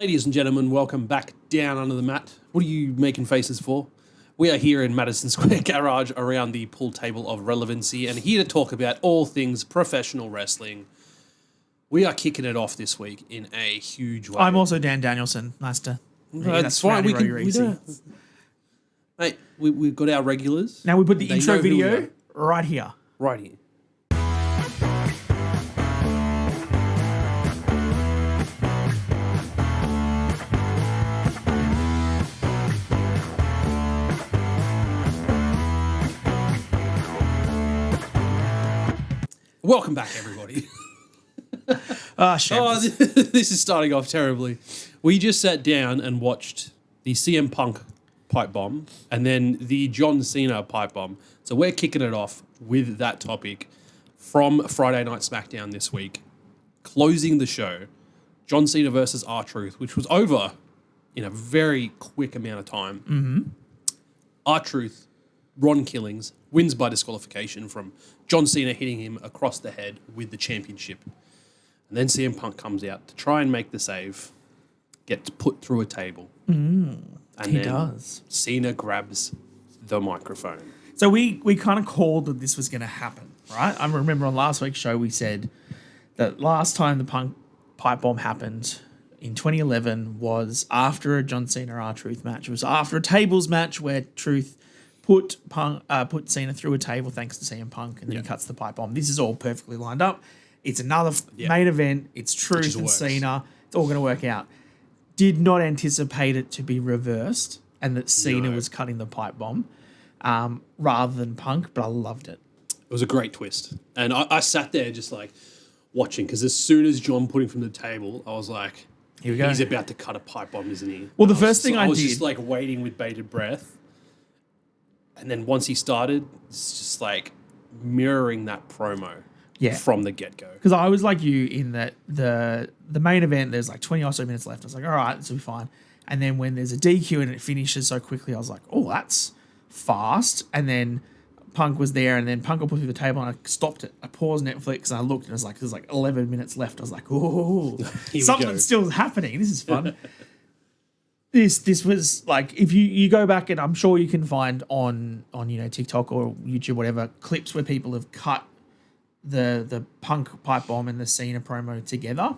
Ladies and gentlemen, welcome back down under the mat. What are you making faces for? We are here in Madison Square Garage around the pool table of relevancy and here to talk about all things professional wrestling. We are kicking it off this week in a huge way. I'm also Dan Danielson. Nice to meet you. That's fine. Mate, we've got our regulars. Now we put the intro video right here. Right here. Welcome back, everybody. This is starting off terribly. We just sat down and watched the CM Punk pipe bomb and then the John Cena pipe bomb. So we're kicking it off with that topic from Friday Night SmackDown this week. Closing the show, John Cena versus R-Truth, which was over in a very quick amount of time. Mm-hmm. R-Truth, Ron Killings, wins by disqualification from John Cena hitting him across the head with the championship. And then CM Punk comes out to try and make the save, gets put through a table. And he does. Cena grabs the microphone. So we kind of called that this was going to happen, right? I remember on last week's show we said that last time the Punk pipe bomb happened in 2011 was after a John Cena R-Truth match. It was after a tables match where Truth put Cena through a table thanks to CM Punk, and then he cuts the pipe bomb. This is all perfectly lined up. It's another main event. It's Truth and Cena. It's all going to work out. Did not anticipate it to be reversed and that Cena was cutting the pipe bomb rather than Punk, but I loved it. It was a great twist. And I sat there just like watching because as soon as John put him from the table, I was like, here we go. He's about to cut a pipe bomb, isn't he? Well, the first thing I was did... just like waiting with bated breath. And then once he started, it's just like mirroring that promo from the get-go. Because I was like you in that the main event, there's like 20 or so minutes left. I was like, all right, this will be fine. And then when there's a DQ and it finishes so quickly, I was like, oh, that's fast. And then Punk was there and then Punk got put through the table and I stopped it. I paused Netflix and I looked and it was like, there's like 11 minutes left. I was like, oh, something's still happening. This is fun. This was like, if you go back and I'm sure you can find on TikTok or YouTube, whatever, clips where people have cut the Punk pipe bomb and the Cena promo together.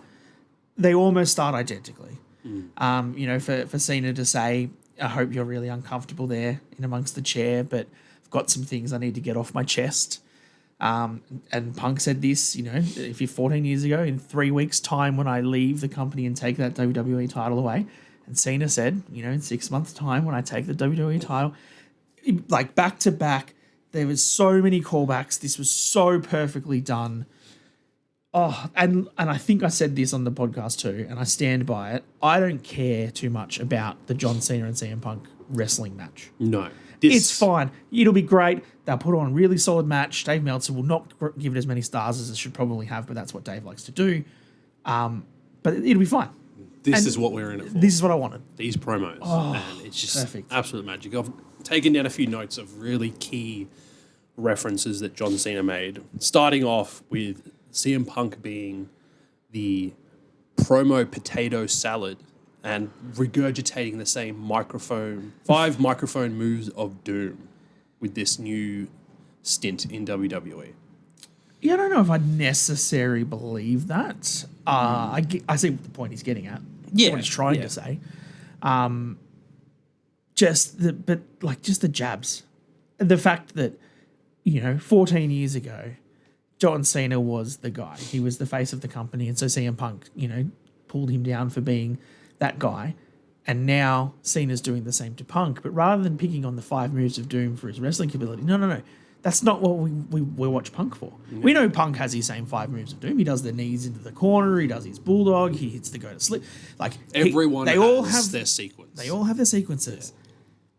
They almost start identically. For Cena to say, I hope you're really uncomfortable there in amongst the chair, but I've got some things I need to get off my chest. And Punk said this, if you're 14 years ago, in 3 weeks' time when I leave the company and take that WWE title away. And Cena said, in 6 months' time when I take the WWE title, like back to back, there was so many callbacks. This was so perfectly done. Oh, and I think I said this on the podcast too, and I stand by it. I don't care too much about the John Cena and CM Punk wrestling match. No. It's fine. It'll be great. They'll put on a really solid match. Dave Meltzer will not give it as many stars as it should probably have, but that's what Dave likes to do. But it'll be fine. This is what we're in it for. This is what I wanted. These promos. And it's just perfect. Absolute magic. I've taken down a few notes of really key references that John Cena made. Starting off with CM Punk being the promo potato salad and regurgitating the same five microphone moves of doom with this new stint in WWE. Yeah, I don't know if I necessarily believe that. I see what the point he's getting at. Yeah, what he's trying to say. Just the jabs. The fact that, 14 years ago, John Cena was the guy. He was the face of the company, and so CM Punk, pulled him down for being that guy. And now Cena's doing the same to Punk, but rather than picking on the 5 moves of doom for his wrestling ability, no. That's not what we watch Punk for. Yeah. We know Punk has his same 5 moves of doom. He does the knees into the corner. He does his bulldog. He hits the go to slip. Like everyone, they all have their sequence. They all have their sequences. Yeah.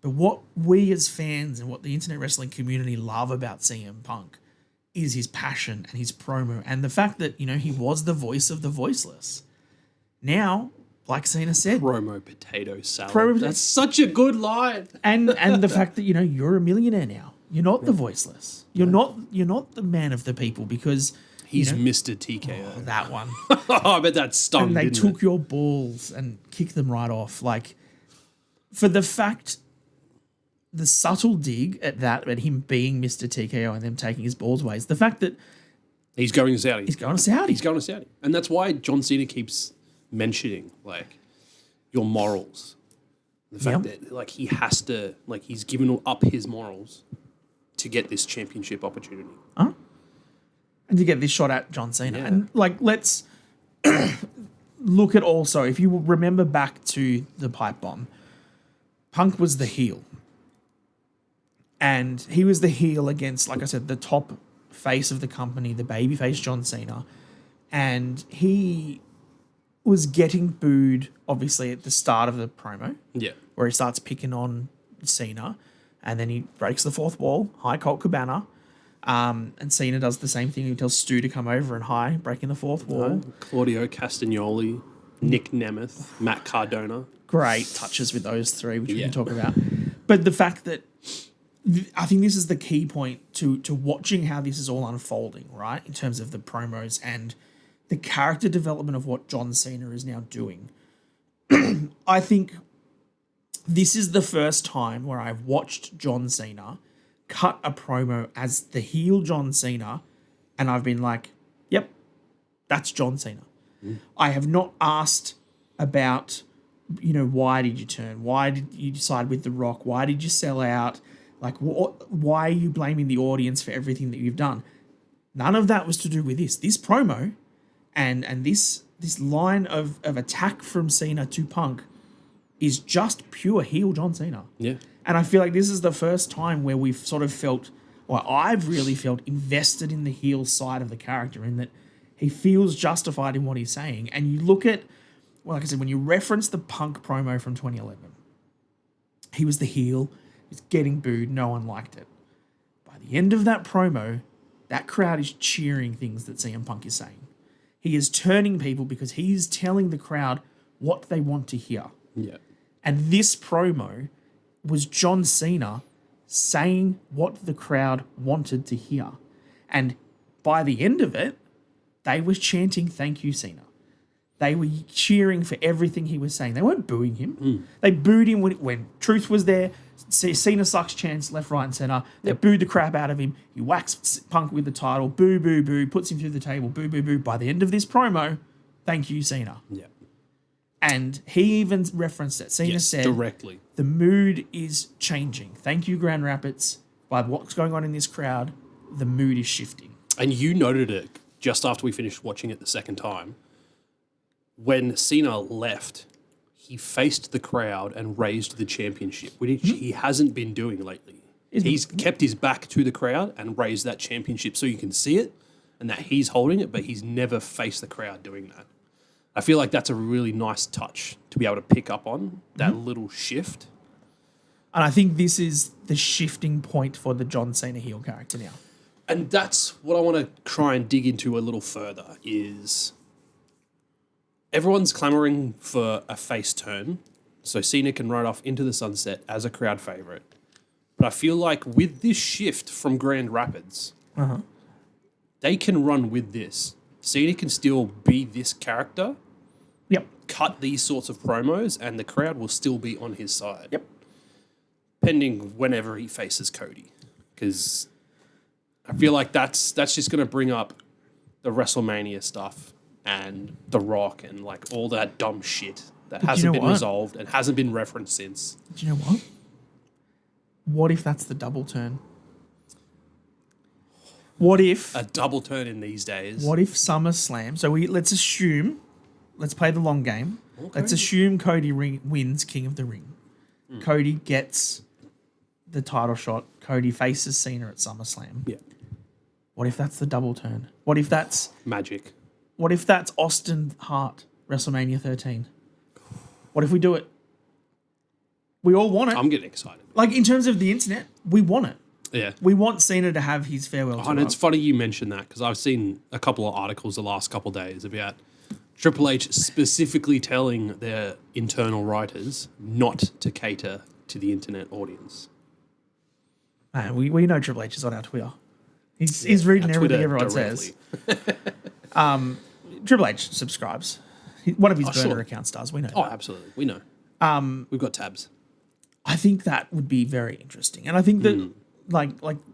But what we as fans and what the internet wrestling community love about CM Punk is his passion and his promo and the fact that he was the voice of the voiceless. Now, like Cena said, promo potato salad. That's such a good line. And the fact that you're a millionaire now. You're not the voiceless. You're not the man of the people because He's you know? Mr. TKO. That one. I bet that stung, And they didn't took it? your balls and kicked them right off. Like, for the fact, the subtle dig at him being Mr. TKO and them taking his balls away is the fact that He's going to Saudi. he's going to Saudi. He's going to Saudi. And that's why John Cena keeps mentioning, like, your morals. The fact that, like, he has to, like, he's given up his morals to get this championship opportunity. And to get this shot at John Cena. Yeah. And, like, let's look at also, if you remember back to the pipe bomb, Punk was the heel. And he was the heel against, like I said, the top face of the company, the babyface John Cena. And he was getting booed, obviously, at the start of the promo. Yeah. Where he starts picking on Cena. And then he breaks the fourth wall. Hi, Colt Cabana. And Cena does the same thing. He tells Stu to come over and hi, breaking the fourth wall. Claudio Castagnoli, Nick Nemeth, Matt Cardona. Great touches with those three, which we Yeah. can talk about. But the fact that I think this is the key point to watching how this is all unfolding, right? In terms of the promos and the character development of what John Cena is now doing. I think this is the first time where I've watched John Cena cut a promo as the heel John Cena, and I've been like, yep, that's John Cena. I have not asked about, why did you turn? Why did you side with The Rock? Why did you sell out? Like, why are you blaming the audience for everything that you've done? None of that was to do with this. This promo and this line of attack from Cena to Punk is just pure heel John Cena. Yeah. And I feel like this is the first time where we've sort of felt, or I've really felt invested in the heel side of the character, in that he feels justified in what he's saying. And you look at, well, like I said, when you reference the Punk promo from 2011, he was the heel, he's getting booed, no one liked it. By the end of that promo, that crowd is cheering things that CM Punk is saying. He is turning people because he's telling the crowd what they want to hear. Yeah. And this promo was John Cena saying what the crowd wanted to hear. And by the end of it, they were chanting, "Thank you, Cena." They were cheering for everything he was saying. They weren't booing him. They booed him when truth was there. Cena sucks chance left, right, and center. They booed the crap out of him. He whacks Punk with the title. Boo, boo, boo. Puts him through the table. Boo, boo, boo. By the end of this promo, thank you, Cena. Yeah. And he even referenced it. Cena said, directly. the mood is changing. Thank you, Grand Rapids. By what's going on in this crowd, the mood is shifting. And you noted it just after we finished watching it the second time. When Cena left, he faced the crowd and raised the championship, which he hasn't been doing lately. He's kept his back to the crowd and raised that championship so you can see it and that he's holding it, but he's never faced the crowd doing that. I feel like that's a really nice touch to be able to pick up on, that little shift. And I think this is the shifting point for the John Cena heel character now. And that's what I want to try and dig into a little further is everyone's clamoring for a face turn so Cena can ride off into the sunset as a crowd favorite. But I feel like with this shift from Grand Rapids, they can run with this. Cena can still be this character, cut these sorts of promos, and the crowd will still be on his side. Pending whenever he faces Cody. Because I feel like that's just going to bring up the WrestleMania stuff and The Rock and like all that dumb shit that hasn't been resolved and hasn't been referenced since. Do you know what? What if that's the double turn? What if a double turn in these days? What if SummerSlam? So let's play the long game. Okay. Let's assume Cody wins King of the Ring. Cody gets the title shot. Cody faces Cena at SummerSlam. Yeah. What if that's the double turn? What if that's magic? What if that's Austin Hart, WrestleMania 13? What if we do it? We all want it. I'm getting excited. Like, in terms of the internet, we want it. Yeah. We want Cena to have his farewell tour. And it's funny you mentioned that because I've seen a couple of articles the last couple of days about Triple H specifically telling their internal writers not to cater to the internet audience. Man, we know Triple H is on our Twitter. He's reading our everything Twitter everyone directly. says. Triple H subscribes. One of his burner sure. accounts does. We know. Oh, that. absolutely. We know. We've got tabs. I think that would be very interesting, and I think that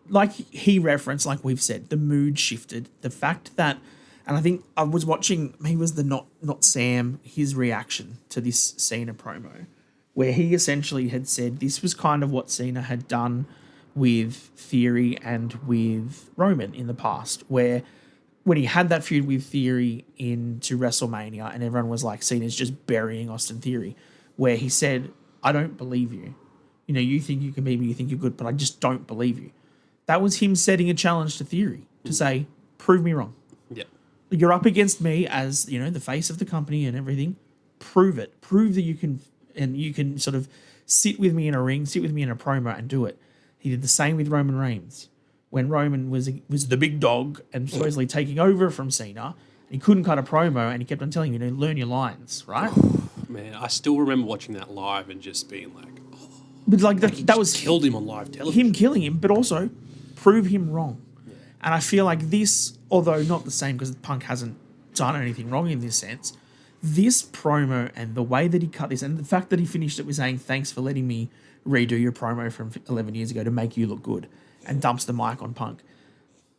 like he referenced, like we've said, the mood shifted. The fact that, and I think I was watching. He was the not Sam. His reaction to this Cena promo, where he essentially had said this was kind of what Cena had done with Theory and with Roman in the past, where when he had that feud with Theory into WrestleMania and everyone was like, Cena's just burying Austin Theory, where he said, I don't believe you. You know, you think you can beat me, you think you're good, but I just don't believe you. That was him setting a challenge to Theory to say, prove me wrong. Yeah. You're up against me as, you know, the face of the company and everything. Prove it. Prove that you can, and you can sort of sit with me in a ring, sit with me in a promo and do it. He did the same with Roman Reigns. When Roman was the big dog and supposedly taking over from Cena, he couldn't cut a promo, and he kept on telling you, learn your lines, right? Man, I still remember watching that live and just being like, But like that was killed him on live television. him killing him, but also prove him wrong. Yeah. And I feel like this, although not the same because Punk hasn't done anything wrong in this sense, this promo and the way that he cut this, and the fact that he finished it with saying, thanks for letting me redo your promo from 11 years ago to make you look good, and dumps the mic on Punk.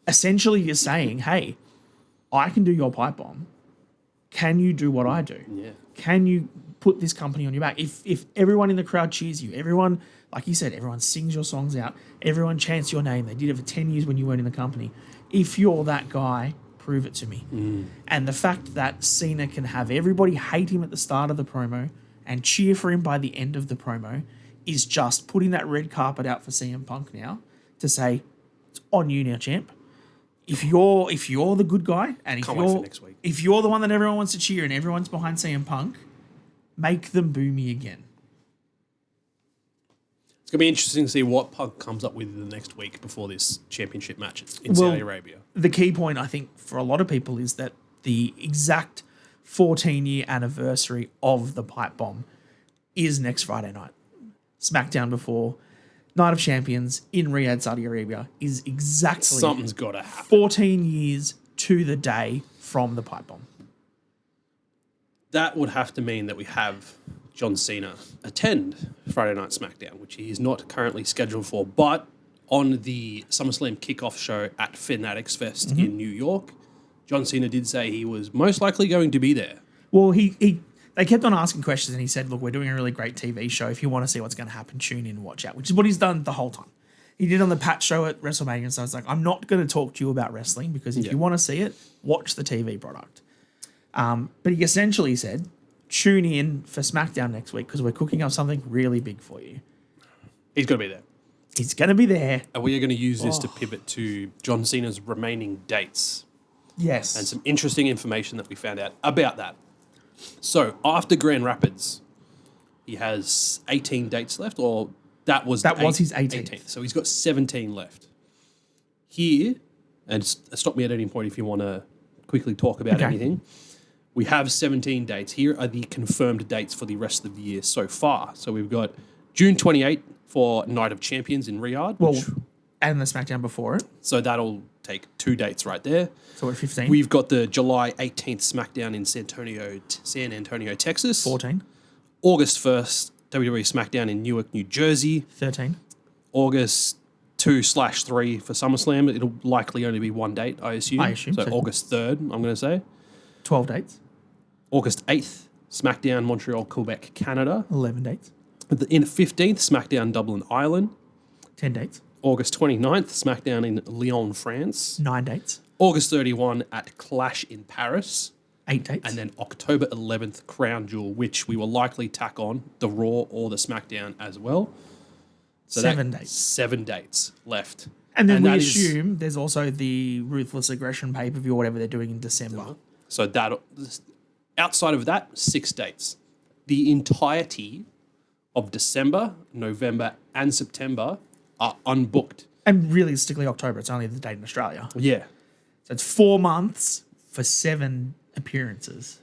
Essentially, you're saying, hey, I can do your pipe bomb. Can you do what I do? Yeah. Can you put this company on your back? If everyone in the crowd cheers you, everyone, like you said, everyone sings your songs out, everyone chants your name. They did it for 10 years when you weren't in the company. If you're that guy, prove it to me. And the fact that Cena can have everybody hate him at the start of the promo and cheer for him by the end of the promo is just putting that red carpet out for CM Punk now to say, it's on you now, champ. If you're the good guy, and Can't wait for next week. if you're the one that everyone wants to cheer and everyone's behind CM Punk, make them boo me again. It's going to be interesting to see what Punk comes up with in the next week before this championship match in Saudi Arabia. The key point, I think, for a lot of people is that the exact 14-year anniversary of the pipe bomb is next Friday night. SmackDown before Night of Champions in Riyadh, Saudi Arabia is exactly Something's got to happen. 14 years to the day from the pipe bomb. That would have to mean that we have John Cena attend Friday Night SmackDown, which he is not currently scheduled for, but on the SummerSlam kickoff show at Fanatics Fest in New York, John Cena did say he was most likely going to be there. Well, they kept on asking questions, and he said, look, we're doing a really great TV show. If you want to see what's going to happen, tune in and watch out, which is what he's done the whole time. He did on the Pat show at WrestleMania, and so I was like, I'm not going to talk to you about wrestling because if you want to see it, watch the TV product. But he essentially said, tune in for SmackDown next week because we're cooking up something really big for you. He's going to be there. He's going to be there. And we are going to use this to pivot to John Cena's remaining dates. Yes. And some interesting information that we found out about that. So after Grand Rapids, he has 18 dates left, or that was his 18th. So he's got 17 left. Here, and stop me at any point if you want to quickly talk about anything. We have 17 dates. Here are the confirmed dates for the rest of the year so far. So we've got June 28th for Night of Champions in Riyadh. And the SmackDown before it. So that'll take 2 dates right there. So we're 15. We've got the July 18th SmackDown in San Antonio, Texas. 14. August 1st, WWE SmackDown in Newark, New Jersey. 13. August 2/3 for SummerSlam. It'll likely only be one date, I assume. So August 3rd, I'm going to say. 12 dates. August 8th, SmackDown Montreal, Quebec, Canada. 11 dates. In 15th, SmackDown Dublin, Ireland. 10 dates. August 29th, SmackDown in Lyon, France. 9 dates. August 31 at Clash in Paris. 8 dates. And then October 11th, Crown Jewel, which we will likely tack on the Raw or the SmackDown as well. So 7 dates. 7 dates left. And then we assume there's also the Ruthless Aggression pay-per-view or whatever they're doing in December. So that outside of that, 6 dates. The entirety of December, November, and September are unbooked. And realistically, October, it's only the date in Australia. Yeah. So it's 4 months for 7 appearances.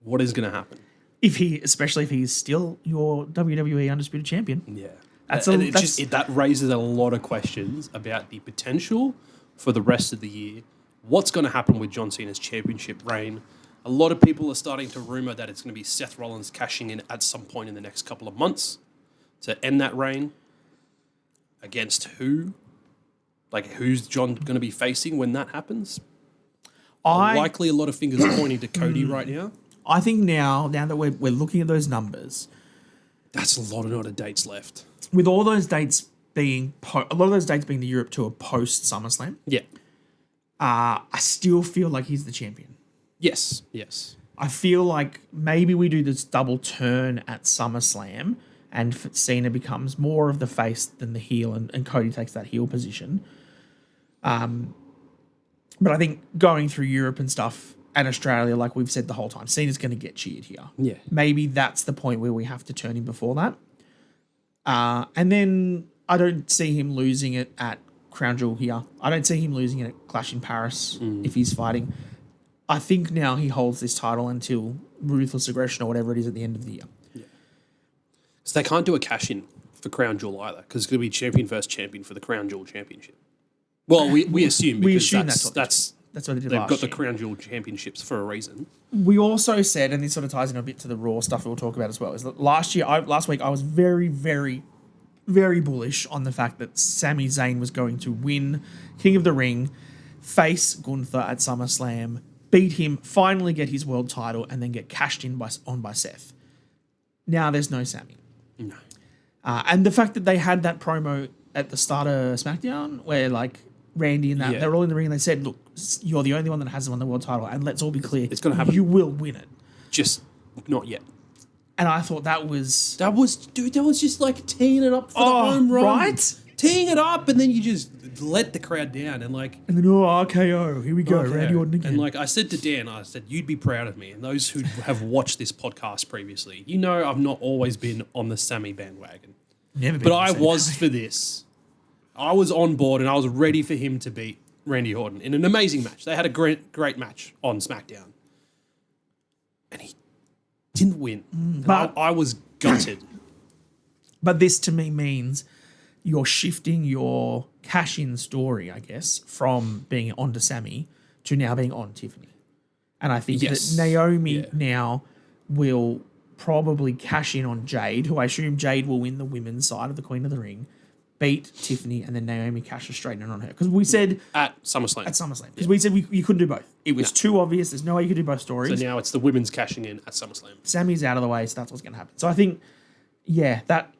What is going to happen? Especially if he's still your WWE Undisputed Champion. Yeah. That raises a lot of questions about the potential for the rest of the year. What's going to happen with John Cena's championship reign? A lot of people are starting to rumor that it's going to be Seth Rollins cashing in at some point in the next couple of months to end that reign. Against who? Like, who's John going to be facing when that happens? Likely a lot of fingers pointing to Cody right now. I think now that we're looking at those numbers, that's a lot of dates left. With all those dates being a lot of those dates being the Europe tour post SummerSlam. Yeah. I still feel like he's the champion. Yes. I feel like maybe we do this double turn at SummerSlam and Cena becomes more of the face than the heel and Cody takes that heel position. But I think going through Europe and stuff and Australia, like we've said the whole time, Cena's going to get cheered here. Yeah. Maybe that's the point where we have to turn him before that. And then I don't see him losing it at Crown Jewel here. I don't see him losing it at Clash in Paris if he's fighting. I think now he holds this title until Ruthless Aggression or whatever it is at the end of the year. Yeah. So they can't do a cash-in for Crown Jewel either because it's going to be champion versus champion for the Crown Jewel Championship. Well, we assume because that's what they did they've last got year. The Crown Jewel Championships for a reason. We also said, and this sort of ties in a bit to the Raw stuff we'll talk about as well, is that last week I was very, very, very bullish on the fact that Sami Zayn was going to win King of the Ring, face Gunther at SummerSlam, beat him, finally get his world title, and then get cashed in by Seth. Now there's no Sami. No. And the fact that they had that promo at the start of SmackDown where like Randy and that, they're all in the ring and they said, look, you're the only one that hasn't won the world title and let's all be clear. It's going to happen. You will win it. Just not yet. And I thought that was just like teeing it up for the home run. Right? Teeing it up and then you just let the crowd down and like... And then, RKO, here we go, Randy Orton again. And like I said to Dan, I said, you'd be proud of me. And those who have watched this podcast previously, you know I've not always been on the Sami bandwagon. Never been. But I was for this. I was on board and I was ready for him to beat Randy Orton in an amazing match. They had a great match on SmackDown. And he didn't win. But I was gutted. But this to me means you're shifting your cash-in story, I guess, from being on to Sami to now being on Tiffany. And I think that Naomi now will probably cash in on Jade, who I assume Jade will win the women's side of the Queen of the Ring, beat Tiffany, and then Naomi cashes straight in on her. Because we said... At SummerSlam. Because we said you couldn't do both. It was too obvious. There's no way you could do both stories. So now it's the women's cashing in at SummerSlam. Sami's out of the way, so that's what's going to happen. So I think, that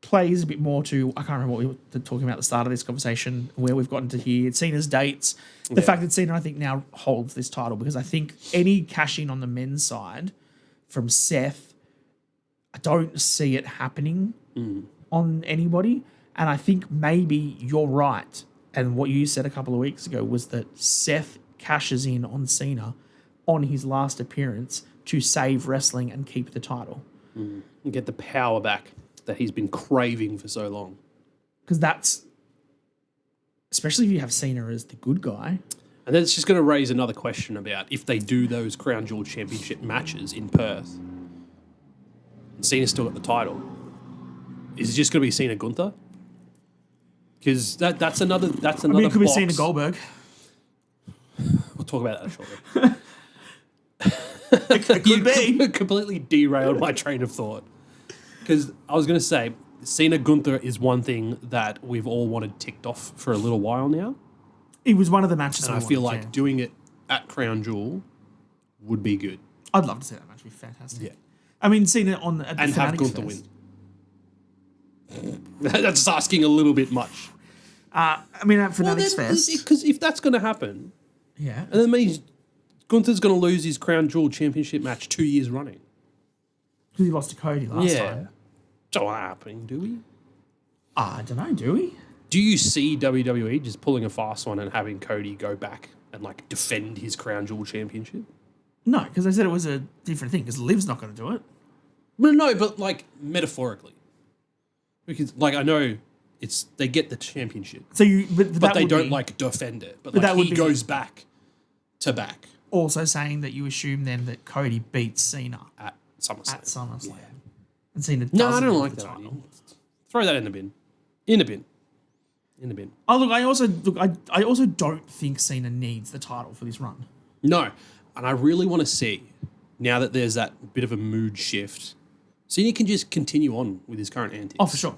plays a bit more to... I can't remember what we were talking about at the start of this conversation, where we've gotten to here. Cena's dates. The fact that Cena, I think, now holds this title, because I think any cash-in on the men's side from Seth, I don't see it happening on anybody. And I think maybe you're right. And what you said a couple of weeks ago was that Seth cashes in on Cena on his last appearance to save wrestling and keep the title. And get the power back that he's been craving for so long. Because that's... Especially if you have Cena as the good guy. And then it's just going to raise another question about if they do those Crown Jewel Championship matches in Perth and Cena's still got the title, is it just going to be Cena Gunther? Because that's another. I mean, it could be Cena Goldberg. We'll talk about that shortly. It could be. Completely derailed my train of thought. Because I was going to say, Cena Gunther is one thing that we've all wanted ticked off for a little while now. It was one of the matches. And I feel like doing it at Crown Jewel would be good. I'd love to see that match. It'd be fantastic. Yeah. I mean, Cena at the and have Gunther win. That's asking a little bit much. I mean, at Fanatics Fest. Because if that's going to happen, and that means Gunther's going to lose his Crown Jewel Championship match 2 years running. Because he lost to Cody last time. It's not happening, do we? I don't know, do we? Do you see WWE just pulling a fast one and having Cody go back and like defend his Crown Jewel Championship? No, because they said it was a different thing, because Liv's not going to do it. Well, no, but like metaphorically. Because like I know they get the championship. So but they don't like defend it. But like he goes back to back. Also saying that you assume then that Cody beats Cena at SummerSlam. And Cena doesn't I don't like that. Throw that in the bin. In the bin. In the bin. Oh, I also don't think Cena needs the title for this run. No. And I really want to see, now that there's that bit of a mood shift, Cena can just continue on with his current antics. Oh, for sure.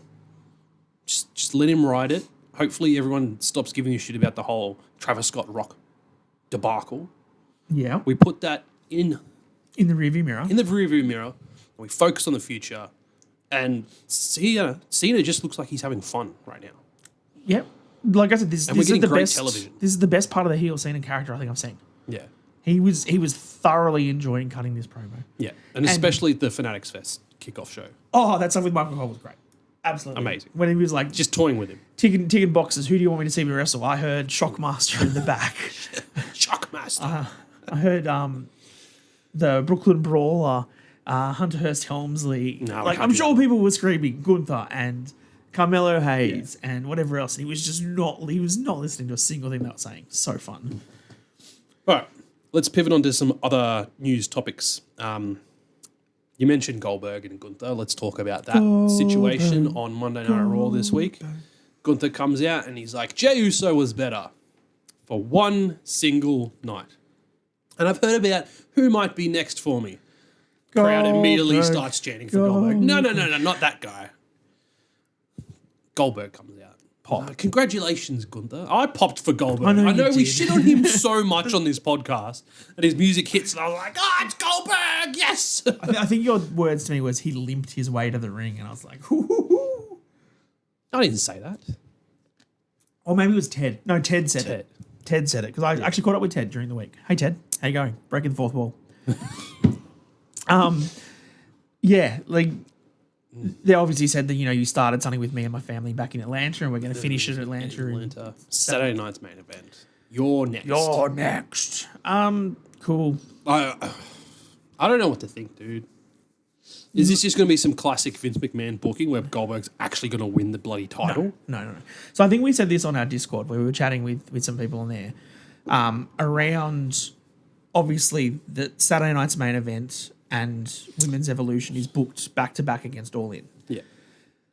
Just let him ride it. Hopefully everyone stops giving a shit about the whole Travis Scott Rock debacle. Yeah. We put that in the rearview mirror. In the rearview mirror. And we focus on the future. And Cena just looks like he's having fun right now. Yep. Like I said, this is the best television. This is the best part of the heel Cena character I think I've seen. Yeah. He was thoroughly enjoying cutting this promo. Yeah. And especially the Fanatics Fest kickoff show. Oh, that stuff with Michael Cole was great. Absolutely. Amazing. When he was like just toying with him. Ticking boxes. Who do you want me to see me wrestle? I heard Shockmaster in the back. Shockmaster. I heard the Brooklyn Brawler, Hunter Hearst Helmsley. No, like I'm sure people were screaming Gunther and Carmelo Hayes and whatever else. And he was not listening to a single thing they were saying. So fun. All right. Let's pivot on to some other news topics. You mentioned Goldberg and Gunther. Let's talk about that situation on Monday Night Raw this week. Gunther comes out and he's like, Jey Uso was better for one single night. And I've heard about who might be next for me. Crowd immediately starts chanting for Goldberg. No, not that guy. Goldberg comes out. Pop. Congratulations, Gunther. I popped for Goldberg. I know we shit on him so much on this podcast, and his music hits, and I was like, it's Goldberg, yes! I think your words to me was he limped his way to the ring, and I was like, hoo. I didn't say that. Or maybe it was Ted. No, Ted said it. Ted said it, because I actually caught up with Ted during the week. Hey, Ted, how you going? Breaking the fourth wall. Yeah, like... They obviously said that, you started something with me and my family back in Atlanta and we're going to finish it at Atlanta. Saturday night's main event. You're next. Cool. I don't know what to think, dude. Is this just going to be some classic Vince McMahon booking where Goldberg's actually going to win the bloody title? No. So I think we said this on our Discord where we were chatting with some people on there around, obviously, the Saturday night's main event and Women's Evolution is booked back-to-back against All In. Yeah.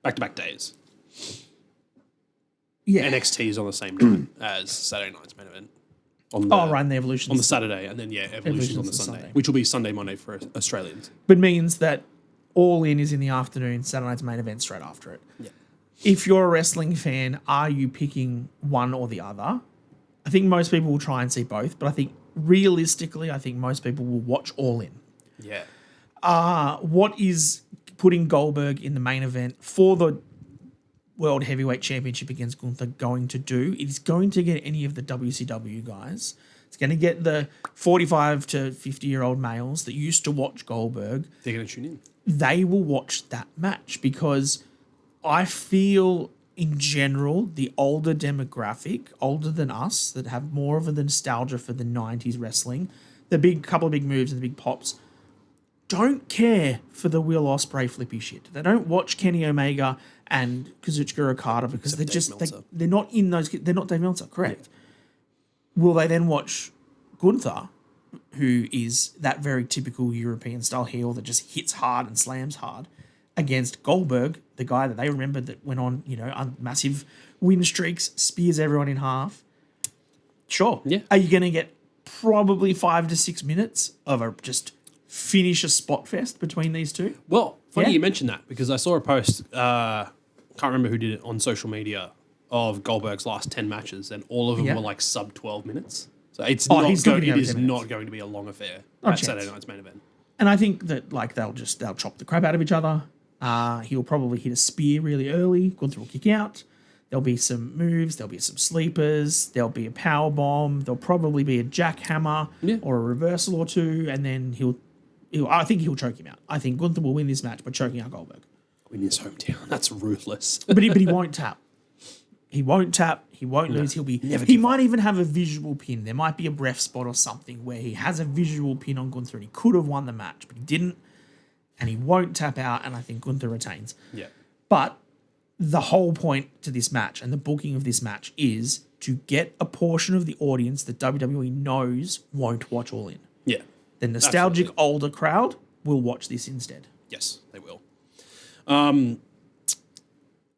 Back-to-back days. Yeah. NXT is on the same night as Saturday night's main event. Right, and the Evolution. On the Saturday, and then, Evolution's on the Sunday, which will be Sunday, Monday for Australians. But means that All In is in the afternoon, Saturday night's main event straight after it. Yeah. If you're a wrestling fan, are you picking one or the other? I think most people will try and see both, but I think realistically, most people will watch All In. Yeah. What is putting Goldberg in the main event for the World Heavyweight Championship against Gunther going to do? It is going to get any of the WCW guys. It's going to get the 45 to 50-year-old males that used to watch Goldberg. They're going to tune in. They will watch that match because I feel in general the older demographic, older than us, that have more of a nostalgia for the 90s wrestling, the couple of big moves and the big pops, don't care for the Will Ospreay flippy shit. They don't watch Kenny Omega and Kazuchika Okada because they're not in those. They're not Dave Meltzer, correct? Yeah. Will they then watch Gunther, who is that very typical European style heel that just hits hard and slams hard, against Goldberg, the guy that they remembered that went on, on massive win streaks, spears everyone in half? Sure. Yeah. Are you going to get probably 5 to 6 minutes of just finish a spot fest between these two? Well, funny you mentioned that because I saw a post, can't remember who did it, on social media of Goldberg's last 10 matches and all of them were like sub 12 minutes. So it is not going to be a long affair at Saturday night's main event. And I think that they'll chop the crap out of each other. He'll probably hit a spear really early. Gunther will kick out. There'll be some moves. There'll be some sleepers. There'll be a power bomb. There'll probably be a jackhammer or a reversal or two, and then I think he'll choke him out. I think Gunther will win this match by choking out Goldberg. In his hometown. That's ruthless. but he won't tap. He won't tap. He won't lose. He might even have a visual pin. There might be a ref spot or something where he has a visual pin on Gunther and he could have won the match, but he didn't. And he won't tap out, and I think Gunther retains. Yeah. But the whole point to this match and the booking of this match is to get a portion of the audience that WWE knows won't watch All In. Yeah. The nostalgic older crowd will watch this instead. Yes, they will.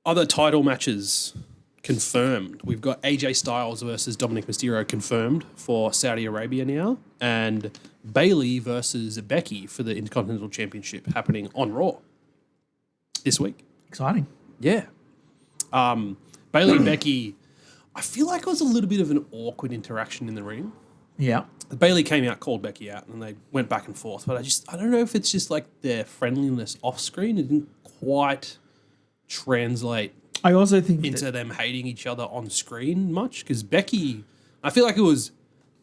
Other title matches confirmed. We've got AJ Styles versus Dominic Mysterio confirmed for Saudi Arabia now, and Bayley versus Becky for the Intercontinental Championship happening on Raw this week. Exciting. Yeah. Bayley and Becky, I feel like it was a little bit of an awkward interaction in the ring. Yeah. Bayley came out, called Becky out, and they went back and forth. But I don't know if it's just like their friendliness off screen. It didn't quite translate I also think into them hating each other on screen much. Because Becky, I feel like it was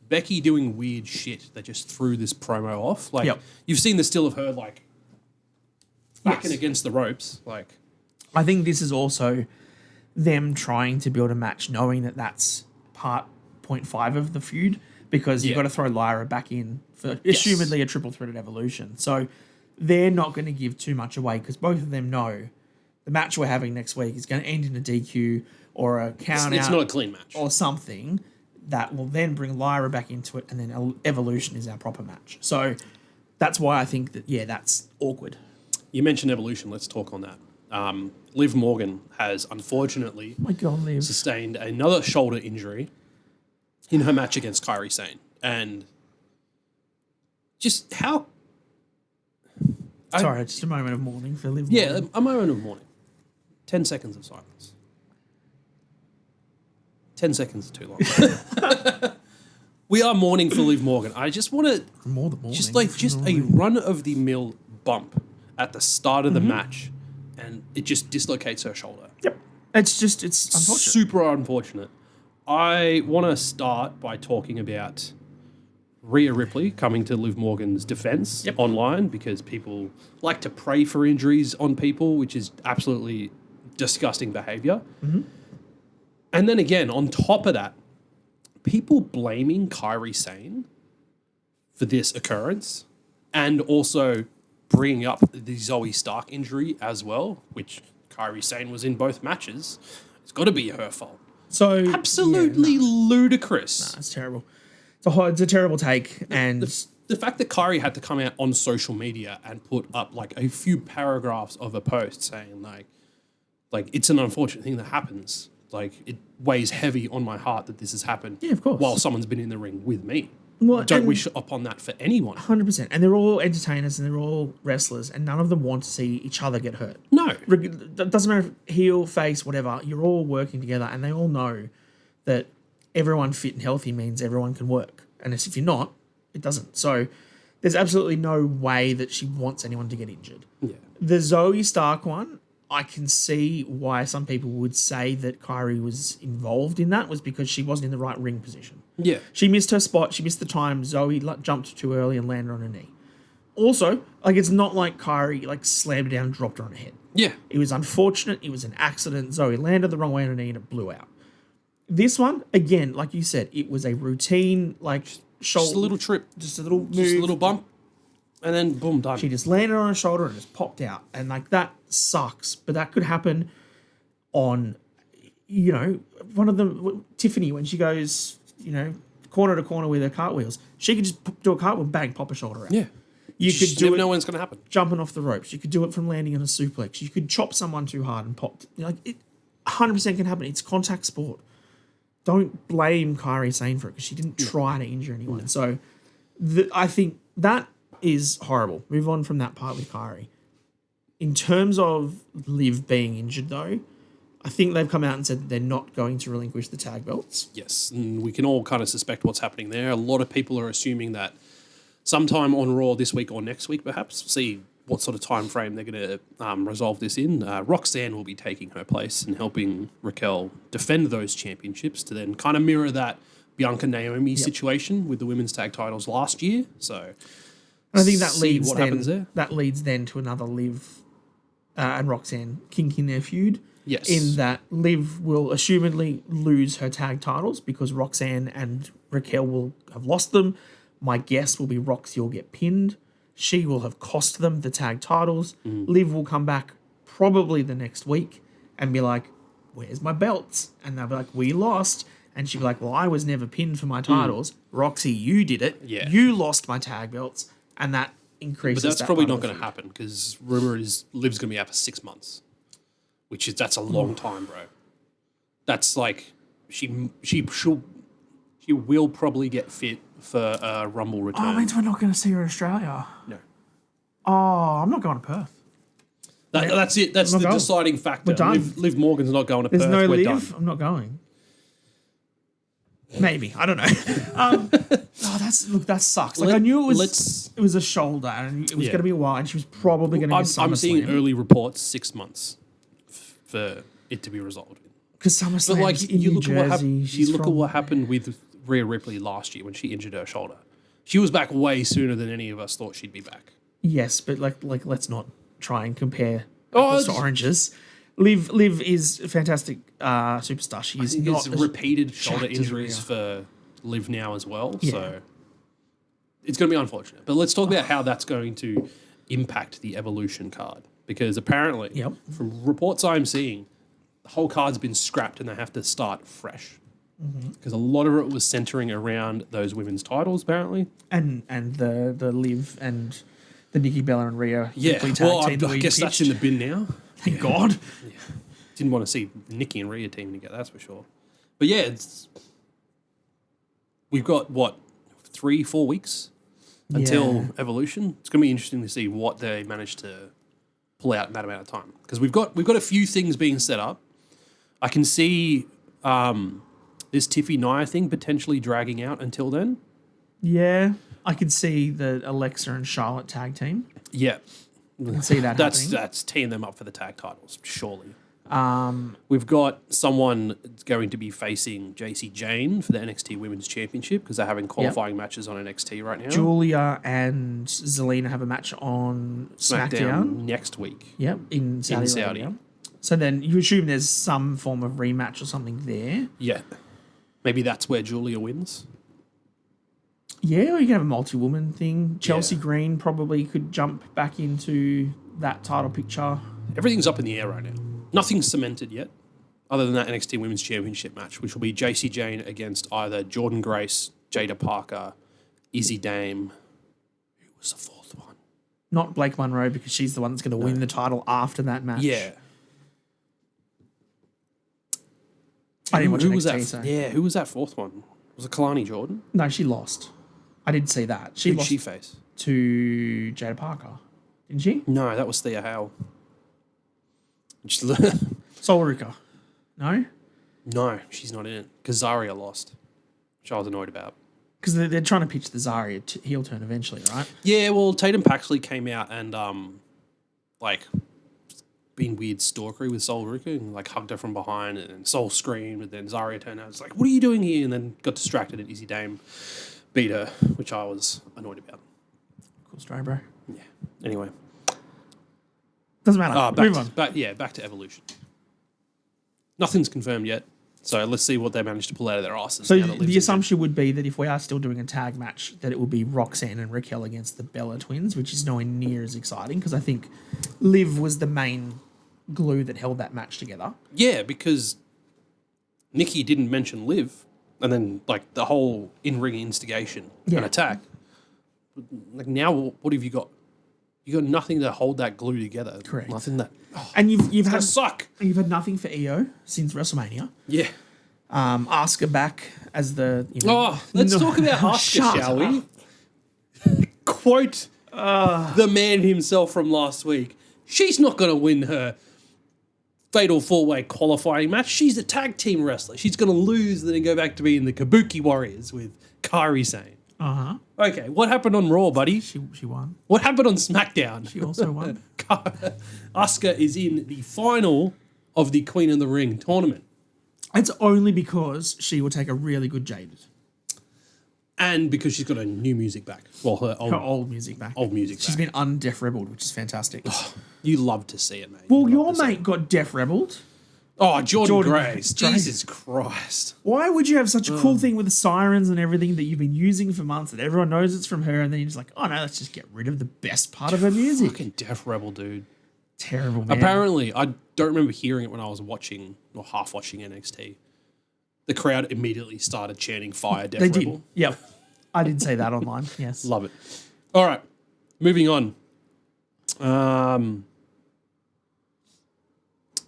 Becky doing weird shit that just threw this promo off. Like, you've seen the still of her, like, backing against the ropes. Like, I think this is also them trying to build a match knowing that that's part 0.5 of the feud, because you've got to throw Lyra back in for assumedly a triple threat at Evolution. So they're not going to give too much away, because both of them know the match we're having next week is going to end in a DQ or a count out. It's not a clean match. Or something that will then bring Lyra back into it, and then Evolution is our proper match. So that's why I think that, that's awkward. You mentioned Evolution. Let's talk on that. Liv Morgan has unfortunately sustained another shoulder injury in her match against Kairi Sane. And just how... Sorry, just a moment of mourning for Liv Morgan. Yeah, a moment of mourning. 10 seconds of silence. 10 seconds is too long. We are mourning for Liv Morgan. I just want to... More than mourning. Just a run-of-the-mill bump at the start of the match, and it just dislocates her shoulder. Yep. It's unfortunate. Super unfortunate. I want to start by talking about Rhea Ripley coming to Liv Morgan's defense online, because people like to pray for injuries on people, which is absolutely disgusting behavior. Mm-hmm. And then again, on top of that, people blaming Kairi Sane for this occurrence, and also bringing up the Zoe Stark injury as well, which Kairi Sane was in both matches. It's got to be her fault. So absolutely ludicrous. Nah, it's terrible. It's a terrible take, and the fact that Kairi had to come out on social media and put up like a few paragraphs of a post saying like it's an unfortunate thing that happens. Like, it weighs heavy on my heart that this has happened. Yeah, of course. While someone's been in the ring with me. Well, don't wish upon that for anyone. 100%. And they're all entertainers and they're all wrestlers, and none of them want to see each other get hurt. No. It doesn't matter if heel, face, whatever. You're all working together, and they all know that everyone fit and healthy means everyone can work. And if you're not, it doesn't. So there's absolutely no way that she wants anyone to get injured. Yeah. The Zoe Stark one, I can see why some people would say that Kairi was involved in that, was because she wasn't in the right ring position. Yeah. She missed her spot. She missed the time. Zoe jumped too early and landed on her knee. Also, it's not like Kairi slammed her down and dropped her on her head. Yeah. It was unfortunate. It was an accident. Zoe landed the wrong way on her knee and it blew out. This one, again, like you said, it was a routine, shoulder. Just a little trip. Just a little move. Just a little bump. And then, boom, done. She just landed on her shoulder and just popped out. And, that sucks. But that could happen on, one of them, Tiffany, when she goes, corner to corner with her cartwheels. She could just do a cartwheel, bang, pop her shoulder out. Yeah. You could do never it know when it's going to happen. Jumping off the ropes. You could do it from landing on a suplex. You could chop someone too hard and pop. It 100% can happen. It's contact sport. Don't blame Kairi Sane for it, because she didn't try to injure anyone. So I think that is horrible. Move on from that part with Kairi. In terms of Liv being injured, though, I think they've come out and said that they're not going to relinquish the tag belts. Yes, and we can all kind of suspect what's happening there. A lot of people are assuming that sometime on Raw this week or next week, perhaps, see what sort of time frame they're going to resolve this in. Roxanne will be taking her place and helping Raquel defend those championships, to then kind of mirror that Bianca Naomi situation with the women's tag titles last year. So I think that leads what happens there. That leads then to another Liv and Roxanne kink in their feud. Yes. In that Liv will assumedly lose her tag titles because Roxanne and Raquel will have lost them. My guess will be Roxy will get pinned. She will have cost them the tag titles. Liv will come back probably the next week and be like, where's my belts? And they'll be like, we lost. And she'll be like, well, I was never pinned for my titles. Roxy, you did it. Yeah. You lost my tag belts. And that increases. But that's probably not going to happen, because rumor is Liv's going to be out for 6 months. that's a long time, bro. That's like she will probably get fit for a Rumble return. Oh, means we're not going to see her in Australia. No. Oh, I'm not going to Perth. That's it. That's the going. deciding factor. We're done. Liv Morgan's not going to There's Perth. no We're Liv. done. I'm not going. Maybe, I don't know. That sucks. Like I knew it was a shoulder and it was going to be a while, and she was probably going to be SummerSlam. I'm seeing early reports 6 months for it to be resolved. Because SummerSlam, But like in you New look Jersey, at what happened with Rhea Ripley last year when she injured her shoulder. She was back way sooner than any of us thought she'd be back. Yes, but like let's not try and compare Oh, apples to oranges. Liv is a fantastic superstar. She is not there's repeated shoulder jacked as injuries Rhea. for Liv now as well. Yeah. So it's going to be unfortunate. But let's talk about how that's going to impact the Evolution card. Because apparently, Yep. from reports I'm seeing, the whole card's been scrapped and they have to start fresh. Because a lot of it was centering around those women's titles, apparently. And the Liv and the Nikki Bella and Rhea Yeah, weekly tag well, team that I we guess that's in the bin now. Thank God. Didn't want to see Nikki and Rhea teaming together, that's for sure. But yeah, we've got, 3-4 weeks until Evolution. It's going to be interesting to see what they manage to pull out in that amount of time. Because we've got a few things being set up. I can see this Tiffy Nia thing potentially dragging out until then. Yeah, I could see the Alexa and Charlotte tag team. Yeah. I can see that happening. That's teeing them up for the tag titles, surely. We've got someone going to be facing JC Jane for the NXT Women's Championship because they're having qualifying matches on NXT right now. Julia and Zelina have a match on SmackDown. next week. Yep, in Saudi Arabia. So then you assume there's some form of rematch or something there. Yeah. Maybe that's where Julia wins. Yeah, or you can have a multi-woman thing. Chelsea Green probably could jump back into that title picture. Everything's up in the air right now. Nothing's cemented yet, other than that NXT Women's Championship match, which will be JC Jane against either Jordan Grace, Jada Parker, Izzy Dame. Who was the fourth one? Not Blake Monroe, because she's the one that's going to win the title after that match. Yeah. I didn't watch who NXT, was that? so. Yeah, who was that fourth one? Was it Kalani Jordan? No, she lost. I did see that. Who did lost she face? to Jada Parker. Didn't she? No, that was Thea Hale. Sol Ruka. No? No, she's not in it. Because Zarya lost, which I was annoyed about. Because they're trying to pitch the Zarya heel turn eventually, right? Yeah, well, Tatum Paxley came out and, being weird stalkery with Sol Ruka and, hugged her from behind and then Sol screamed and then Zarya turned out and was like, what are you doing here? And then got distracted and Izzy Dame beat her, which I was annoyed about. Cool story, bro. Yeah. Anyway. Doesn't matter. Move on. Back to Evolution. Nothing's confirmed yet, so let's see what they manage to pull out of their asses. So the assumption would be that if we are still doing a tag match, that it would be Roxanne and Raquel against the Bella twins, which is nowhere near as exciting because I think Liv was the main glue that held that match together. Yeah, because Nikki didn't mention Liv, and then the whole in-ring instigation and attack. Now, what have you got? You got nothing to hold that glue together. Correct. Nothing that. And you've had suck. You've had nothing for EO since WrestleMania. Yeah. Asuka back as the. Let's talk about Asuka, shall we? Quote the man himself from last week. She's not going to win her fatal four-way qualifying match. She's a tag team wrestler. She's going to lose and then go back to being the Kabuki Warriors with Kairi Sane. Uh-huh. Okay, what happened on Raw, buddy? She won. What happened on SmackDown? She also won. Asuka is in the final of the Queen of the Ring tournament. It's only because she will take a really good Jaded. And because she's got her new music back. Well, her old music back. Old music She's back. been undeaf rebelled, which is fantastic. You love to see it, mate. Well, your mate got deaf rebelled. Oh, Jordan Grace. Grace. Jesus Christ. Why would you have such a cool thing with the sirens and everything that you've been using for months that everyone knows it's from her, and then you're just like, oh no, let's just get rid of the best part of her music. Fucking Def Rebel, dude. Terrible, man. Apparently, I don't remember hearing it when I was watching or half watching NXT. The crowd immediately started chanting "Fire Def Rebel." They did. Yep. I did say that online. Yes. Love it. All right, moving on.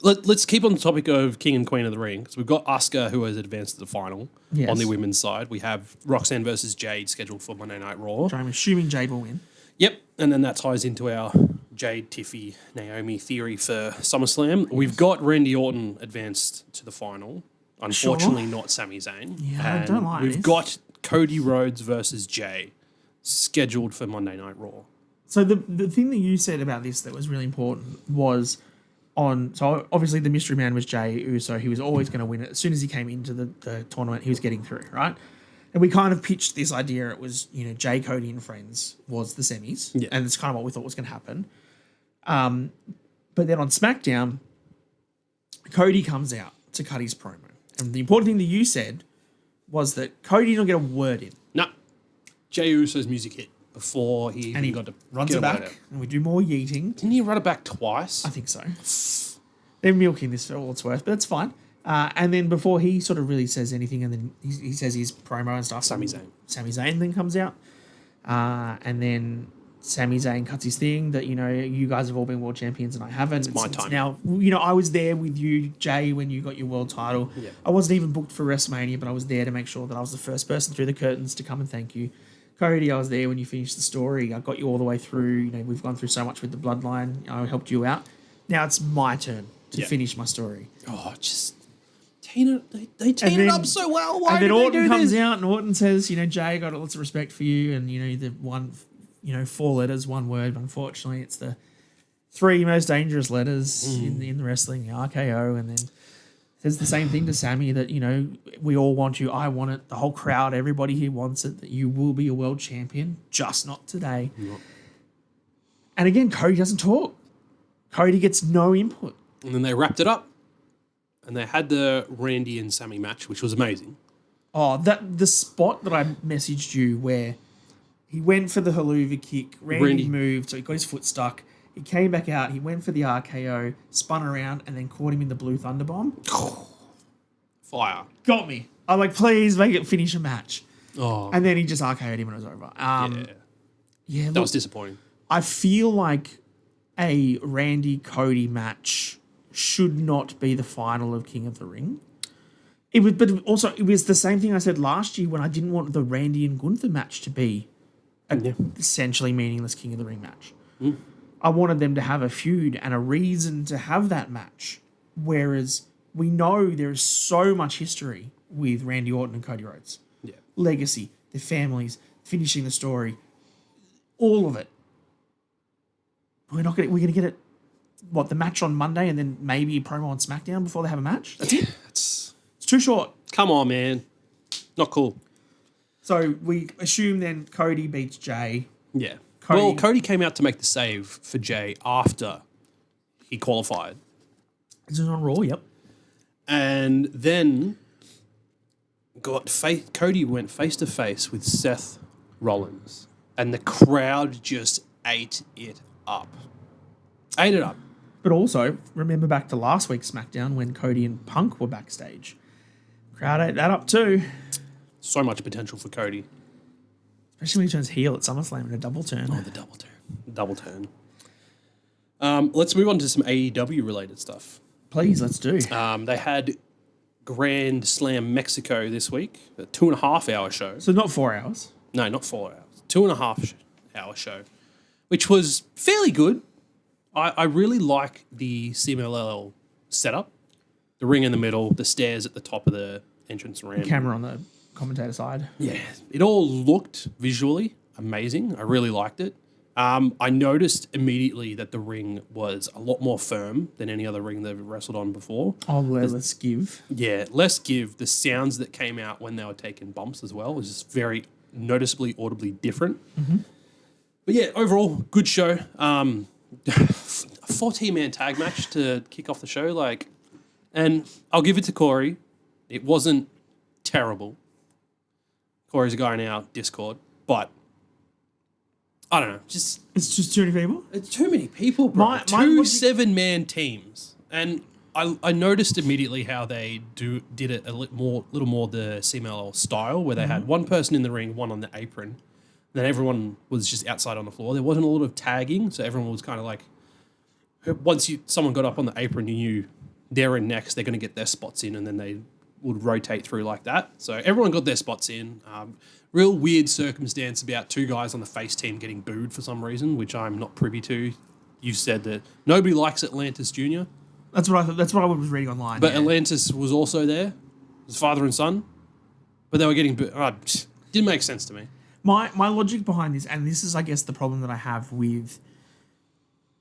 let's keep on the topic of King and Queen of the Ring, because we've got Asuka, who has advanced to the final Yes. on the women's side. We have Roxanne versus Jade scheduled for Monday Night Raw. So I'm assuming Jade will win. Yep, and then that ties into our Jade, Tiffy, Naomi theory for SummerSlam. We've got Randy Orton advanced to the final. Unfortunately, not Sami Zayn. Yeah, I And don't like we've this. got Cody Rhodes versus Jay scheduled for Monday Night Raw. So the thing that you said about this that was really important was so obviously the mystery man was Jay Uso. He was always going to win it. As soon as he came into the tournament, he was getting through, right? And we kind of pitched this idea. It was, Jay, Cody, and friends was the semis. Yeah. And it's kind of what we thought was going to happen. But then on SmackDown, Cody comes out to cut his promo. And the important thing that you said was that Cody didn't get a word in. No, Jay Uso's music hit before he And he got to runs get it a word out. back. And we do more yeeting. Didn't he run it back twice? I think so. They're milking this for all it's worth, but that's fine. And then before he sort of really says anything, and then he says his promo and stuff. Sami Zayn. Sami Zayn then comes out. And then Sami Zayn cuts his thing that, you guys have all been world champions and I haven't. It's my time. Now, I was there with you, Jay, when you got your world title. Yeah. I wasn't even booked for WrestleMania, but I was there to make sure that I was the first person through the curtains to come and thank you. Cody, I was there when you finished the story. I got you all the way through. We've gone through so much with the bloodline. I helped you out. Now it's my turn to finish my story. Oh, just they teed it up so well. Why and then did they Orton do comes this? out and Orton says, Jay, I got lots of respect for you. And, the one, 4 letters, one word. But unfortunately, it's the 3 most dangerous letters in the wrestling, the RKO. And then says the same thing to Sammy that, we all want you. I want it. The whole crowd, everybody here wants it, that you will be a world champion, just not today. No. And again, Cody doesn't talk. Cody gets no input. And then they wrapped it up. And they had the Randy and Sammy match, which was amazing. Oh, the spot that I messaged you where he went for the haluva kick, Randy moved, so he got his foot stuck. He came back out, he went for the RKO, spun around, and then caught him in the blue thunder bomb. Fire. Got me. I'm like, please make it finish a match. Oh, And then he just RKO'd him and it was over. yeah. Look, That was disappointing. I feel like a Randy Cody match should not be the final of King of the Ring. It was the same thing I said last year when I didn't want the Randy and Gunther match to be essentially meaningless King of the Ring match. I wanted them to have a feud and a reason to have that match. Whereas we know there is so much history with Randy Orton and Cody Rhodes. Yeah. Legacy, their families, finishing the story, all of it. We're gonna get it. What, the match on Monday and then maybe a promo on SmackDown before they have a match? That's it. It's too short. Come on, man. Not cool. So we assume then Cody beats Jay. Yeah. Cody came out to make the save for Jay after he qualified. Is it on Raw? Yep. And then Cody went face to face with Seth Rollins. And the crowd just ate it up. Ate it up. But also, remember back to last week's SmackDown when Cody and Punk were backstage. Crowd ate that up too. So much potential for Cody. Especially when he turns heel at SummerSlam in a double turn. Oh, the double turn. Double turn. Let's move on to some AEW related stuff. Please, let's do. They had Grand Slam Mexico this week, a 2.5 hour show. So not 4 hours. No, not 4 hours. 2.5 hour show, which was fairly good. I really like the CMLL setup. The ring in the middle, the stairs at the top of the entrance ramp. Camera on the commentator side. Yeah. It all looked visually amazing. I really liked it. I noticed immediately that the ring was a lot more firm than any other ring they've wrestled on before. Oh, let's give. Yeah, less give. The sounds that came out when they were taking bumps as well was just very noticeably, audibly different. Mm-hmm. But yeah, overall, good show. A 14-man tag match to kick off the show. And I'll give it to Corey. It wasn't terrible. Corey's a guy in our Discord, but I don't know. It's just too many people. It's too many people, bro. My Two 7-man teams, and I noticed immediately how they did it a little more the CMLL style, where they had one person in the ring, one on the apron, then everyone was just outside on the floor. There wasn't a lot of tagging, so everyone was kind of like, once someone got up on the apron, you knew they're in next, they're going to get their spots in, and then they would rotate through like that. So everyone got their spots in. Real weird circumstance about 2 guys on the face team getting booed for some reason, which I'm not privy to. You said that nobody likes Atlantis Jr. That's what I thought. That's what I was reading online. But Atlantis was also there, his father and son, but they were getting booed. Didn't make sense to me. My logic behind this, and this is, I guess, the problem that I have with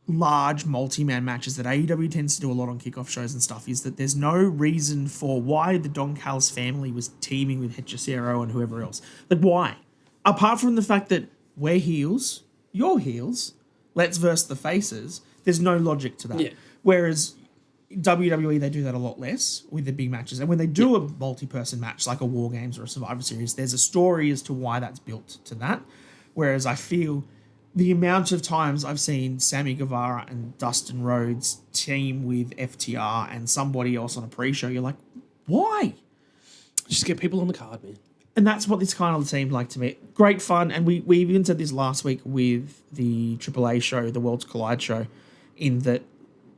large multi-man matches that AEW tends to do a lot on kickoff shows and stuff, is that there's no reason for why the Don Callis family was teaming with Hechicero and whoever else. Like, why? Apart from the fact that we're heels, you're heels, let's verse the faces, there's no logic to that. Yeah. Whereas WWE, they do that a lot less with the big matches. And when they do a multi-person match, like a War Games or a Survivor Series, there's a story as to why that's built to that. Whereas I feel the amount of times I've seen Sammy Guevara and Dustin Rhodes team with FTR and somebody else on a pre-show, you're like, why? Just get people on the card, man. And that's what this kind of seemed like to me. Great fun. And we even said this last week with the AAA show, the Worlds Collide show, in that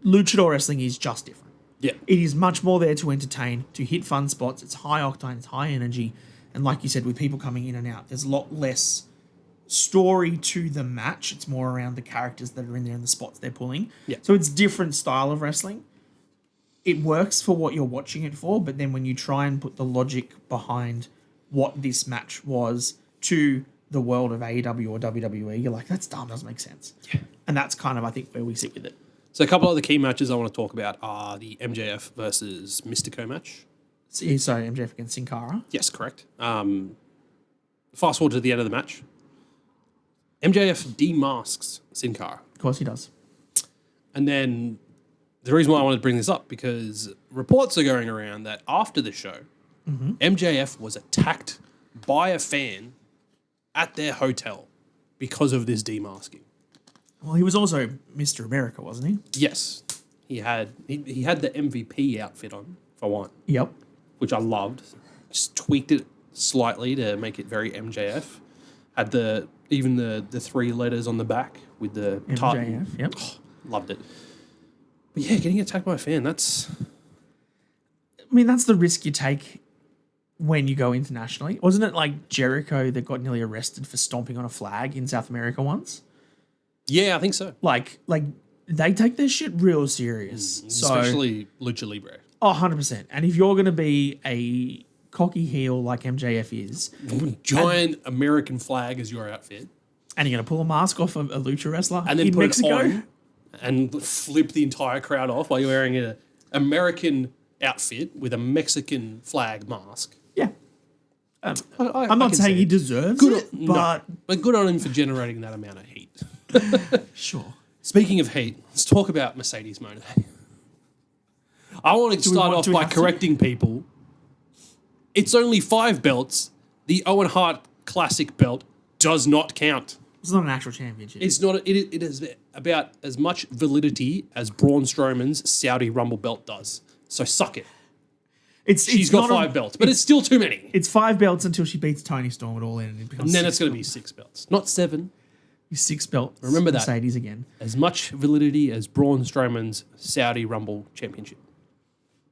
luchador wrestling is just different. Yeah. It is much more there to entertain, to hit fun spots. It's high octane, it's high energy. And like you said, with people coming in and out, there's a lot less story to the match. It's more around the characters that are in there and the spots they're pulling. Yeah. So it's different style of wrestling. It works for what you're watching it for, but then when you try and put the logic behind what this match was to the world of AEW or WWE, you're like, that's dumb, doesn't make sense. Yeah. And that's kind of, I think, where we sit with it. So a couple of the key matches I want to talk about are the MJF versus Mystico match. Sorry, MJF against Sin Cara. Yes, correct. Fast forward to the end of the match. MJF demasks Sin Cara. Of course he does. And then the reason why I wanted to bring this up, because reports are going around that after the show, MJF was attacked by a fan at their hotel because of this demasking. Well, he was also Mr. America, wasn't he? Yes. He had the MVP outfit on, for one. Yep. Which I loved. Just tweaked it slightly to make it very MJF. Had even the 3 letters on the back with the MJF, yep. Loved it. But yeah, getting attacked by a fan, that's the risk you take when you go internationally. Wasn't it like Jericho that got nearly arrested for stomping on a flag in South America once? Yeah, I think so. Like they take their shit real serious. Especially Lucha Libre. 100%. And if you're going to be a cocky heel like MJF is, giant American flag as your outfit, and you're going to pull a mask off of a lucha wrestler and then in put Mexico, it on and flip the entire crowd off while you're wearing an American outfit with a Mexican flag mask. Yeah. I'm not saying he deserves it, but good on him for generating that amount of heat. Sure. Speaking of heat, let's talk about Mercedes Moné. I want to start off by correcting people. It's only 5 belts. The Owen Hart Classic belt does not count. It's not an actual championship. It's not. It is about as much validity as Braun Strowman's Saudi Rumble belt does. So suck it. She's got 5 belts, but it's still too many. It's 5 belts until she beats Toni Storm at All In, and it becomes. And then it's going to be 6 belts, not 7. 6 belts. Remember that. Mercedes again. As much validity as Braun Strowman's Saudi Rumble championship.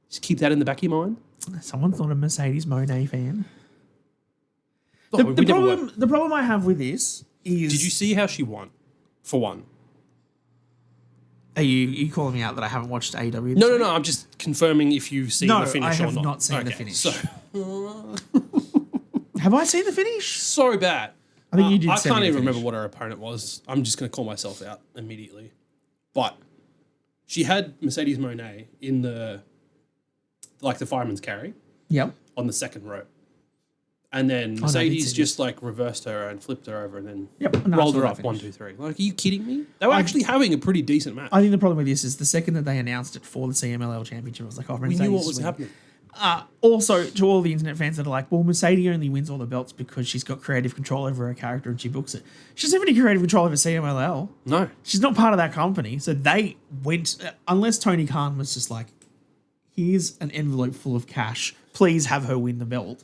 Just keep that in the back of your mind. Someone's not a Mercedes Moné fan. Oh, The problem I have with this is... Did you see how she won? For one. Are you calling me out that I haven't watched AEW? No. I'm just confirming if you've seen the finish or not. I have not seen the finish. So, have I seen the finish? so bad. I think you did. I can't even remember what her opponent was. I'm just going to call myself out immediately. But she had Mercedes Moné in the fireman's carry. Yep. On the second row. And then Mercedes just reversed her and flipped her over and then rolled her off 1, 2, 3. Like, are you kidding me? They were actually having a pretty decent match. I think the problem with this is the second that they announced it for the CMLL Championship, I was like, oh, Mercedes. We knew what was happening. Also, to all the internet fans that are like, well, Mercedes only wins all the belts because she's got creative control over her character and she books it. She doesn't have any creative control over CMLL. No. She's not part of that company. So they went, unless Tony Khan was just like, here's an envelope full of cash. Please have her win the belt.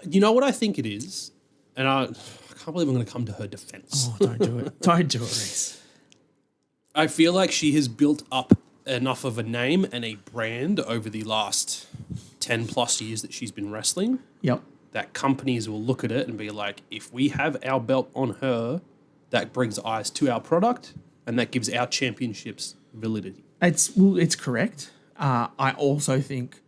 You know what I think it is? And I can't believe I'm going to come to her defense. Oh, don't do it. Don't do it, Reece. I feel like she has built up enough of a name and a brand over the last 10 plus years that she's been wrestling Yep. that companies will look at it and be like, if we have our belt on her, that brings eyes to our product and that gives our championships validity. It's correct. I also think,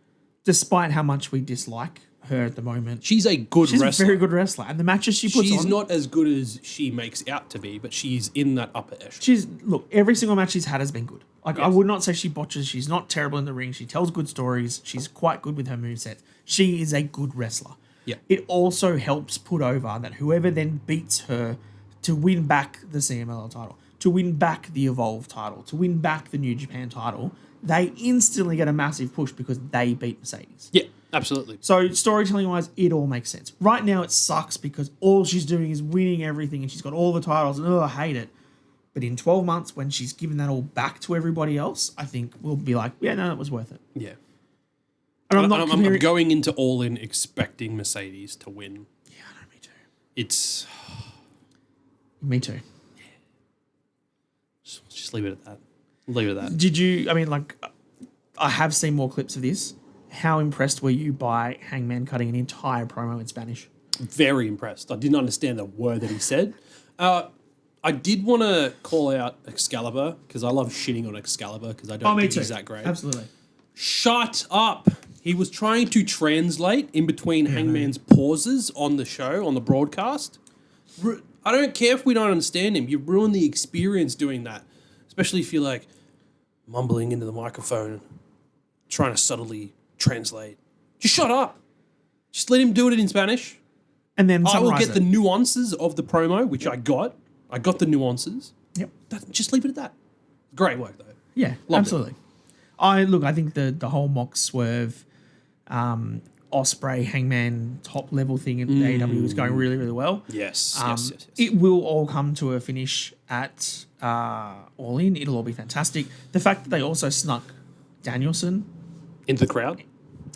despite how much we dislike her at the moment, She's a good she's wrestler. a very good wrestler, and the matches she puts on. She's not as good as she makes out to be, but she's in that upper echelon. Look, every single match she's had has been good. Like, I would not say she botches. She's not terrible in the ring. She tells good stories. She's quite good with her moveset. She is a good wrestler. Yeah. It also helps put over that whoever then beats her to win back the CMLL title, to win back the Evolve title, to win back the New Japan title, they instantly get a massive push because they beat Mercedes. Yeah, absolutely. So storytelling-wise, it all makes sense. Right now, it sucks because all she's doing is winning everything and she's got all the titles and, I hate it. But in 12 months, when she's given that all back to everybody else, I think we'll be like, yeah, no, it was worth it. Yeah. And I'm going into All In expecting Mercedes to win. Yeah, I know, me too. It's... Me too. Just leave it at that. Leave it at that. Did you, I have seen more clips of this. How impressed were you by Hangman cutting an entire promo in Spanish? Very impressed. I didn't understand a word that he said. I did want to call out Excalibur because I love shitting on Excalibur because I don't think he's that great. Absolutely. Shut up. He was trying to translate in between Hangman's pauses on the show, on the broadcast. I don't care if we don't understand him. You ruin the experience doing that, especially if you're like mumbling into the microphone, trying to subtly translate. Just shut up. Just let him do it in Spanish. And then I will summarize get the nuances of the promo, which I got. I got the nuances. Yep. Just leave it at that. Great work, though. Yeah, Loved absolutely. I think the whole mock swerve, Osprey, Hangman top level thing in the AEW is going really, really well. Yes, yes. It will all come to a finish at All In. It'll all be fantastic. The fact that they also snuck Danielson Into the crowd?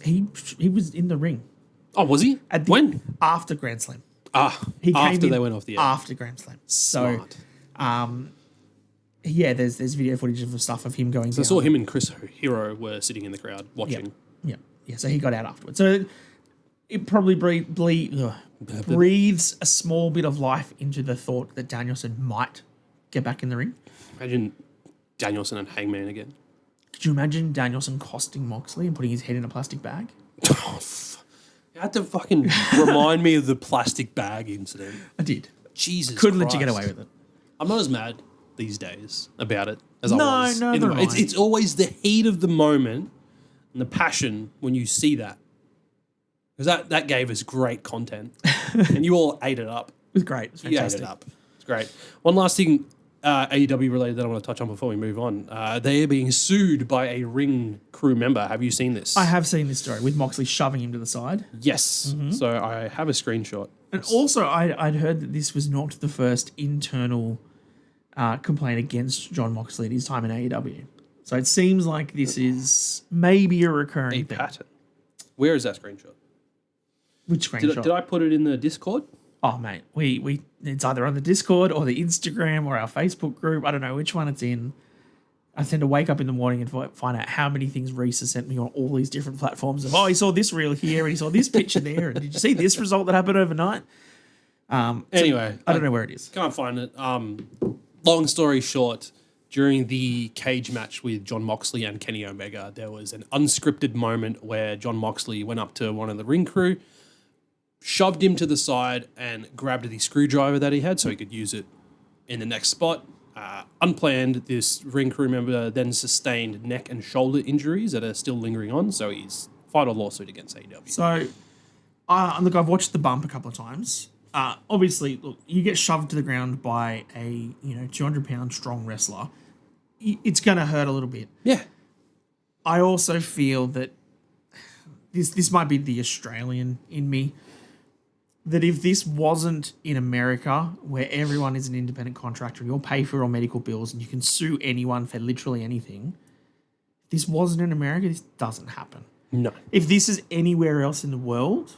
he was in the ring. Oh, was he? When? After Grand Slam. He after they went off the air. After Grand Slam. Smart. So, yeah, there's video footage of stuff of him going. So I saw him and Chris Hero were sitting in the crowd watching. Yeah. So he got out afterwards. So it probably breathes a small bit of life into the thought that Danielson might get back in the ring. Imagine Danielson and Hangman again. Could you imagine Danielson costing Moxley and putting his head in a plastic bag? You had to fucking remind me of the plastic bag incident. I did. Jesus Couldn't Christ. let you get away with it. I'm not as mad these days about it as I was. No, It's always the heat of the moment and the passion when you see that. Because that gave us great content. And you all ate it up. It was great. It was fantastic. You ate it up. It's great. One last thing, AEW related that I want to touch on before we move on. They are being sued by a ring crew member. Have you seen this? I have seen this story with Moxley shoving him to the side. Yes. Mm-hmm. So I have a screenshot. And also, I'd heard that this was not the first internal complaint against John Moxley at his time in AEW. So it seems like this is maybe a recurring thing. Pattern. Where is that screenshot? Which screenshot? Did I put it in the Discord? Oh, mate, we it's either on the Discord or the Instagram or our Facebook group. I don't know which one it's in. I tend to wake up in the morning and find out how many things Reece has sent me on all these different platforms of, he saw this reel here and he saw this picture there. And did you see this result that happened overnight? Anyway. I don't know where it is. Can't find it. Long story short, during the cage match with John Moxley and Kenny Omega, there was an unscripted moment where John Moxley went up to one of the ring crew, shoved him to the side and grabbed the screwdriver that he had so he could use it in the next spot. Unplanned, this ring crew member then sustained neck and shoulder injuries that are still lingering on, so he's filed a lawsuit against AEW. So, look, I've watched the bump a couple of times. Obviously, look, you get shoved to the ground by a 200-pound strong wrestler, it's going to hurt a little bit. Yeah. I also feel that this might be the Australian in me, that if this wasn't in America, where everyone is an independent contractor, you'll pay for your medical bills and you can sue anyone for literally anything. If this wasn't in America, this doesn't happen. No. If this is anywhere else in the world,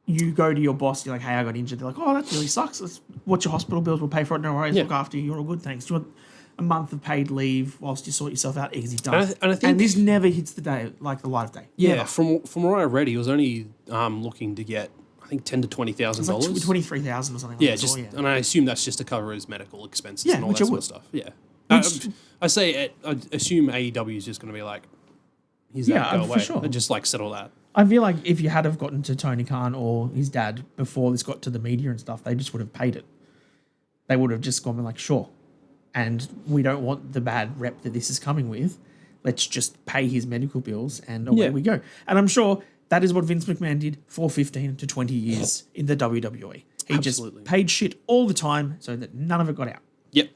you go to your boss, you're like, hey, I got injured. They're like, oh, that really sucks. What's your hospital bills? We'll pay for it. No worries. Yeah. Look after you. You're all good. Thanks. a month of paid leave whilst you sort yourself out. Easy done. And I think this never hits the day, like the light of day. Yeah, Never. from what I read, he was only looking to get, I think, $10,000 to $20,000. Like 23,000 or something. Yeah, like that. and I assume that's just to cover his medical expenses Yeah, and all which that it sort would. of stuff. Yeah, Which- I assume AEW is just going to be like, he's Yeah, that, go for away, sure. and just like settle that. I feel like if you had have gotten to Tony Khan or his dad before this got to the media and stuff, they just would have paid it. They would have just gone like, sure. And we don't want the bad rep that this is coming with. Let's just pay his medical bills and away we go. And I'm sure that is what Vince McMahon did for 15 to 20 years in the WWE. He Absolutely. just paid shit all the time so that none of it got out. Yep,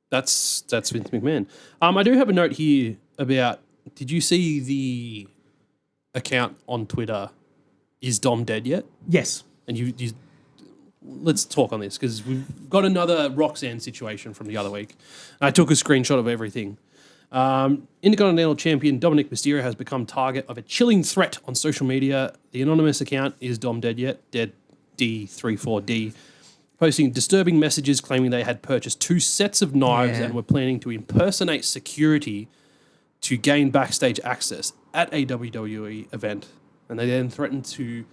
that's Vince McMahon. I do have a note here about. Did you see the account on Twitter? Is Dom dead yet? Yes. And you let's talk on this because we've got another Roxanne situation from the other week. I took a screenshot of everything. Intercontinental Champion Dominic Mysterio has become target of a chilling threat on social media. The anonymous account is Dom Dead Yet, Dead D34D, posting disturbing messages claiming they had purchased 2 sets of knives and were planning to impersonate security to gain backstage access at a WWE event. And they then threatened to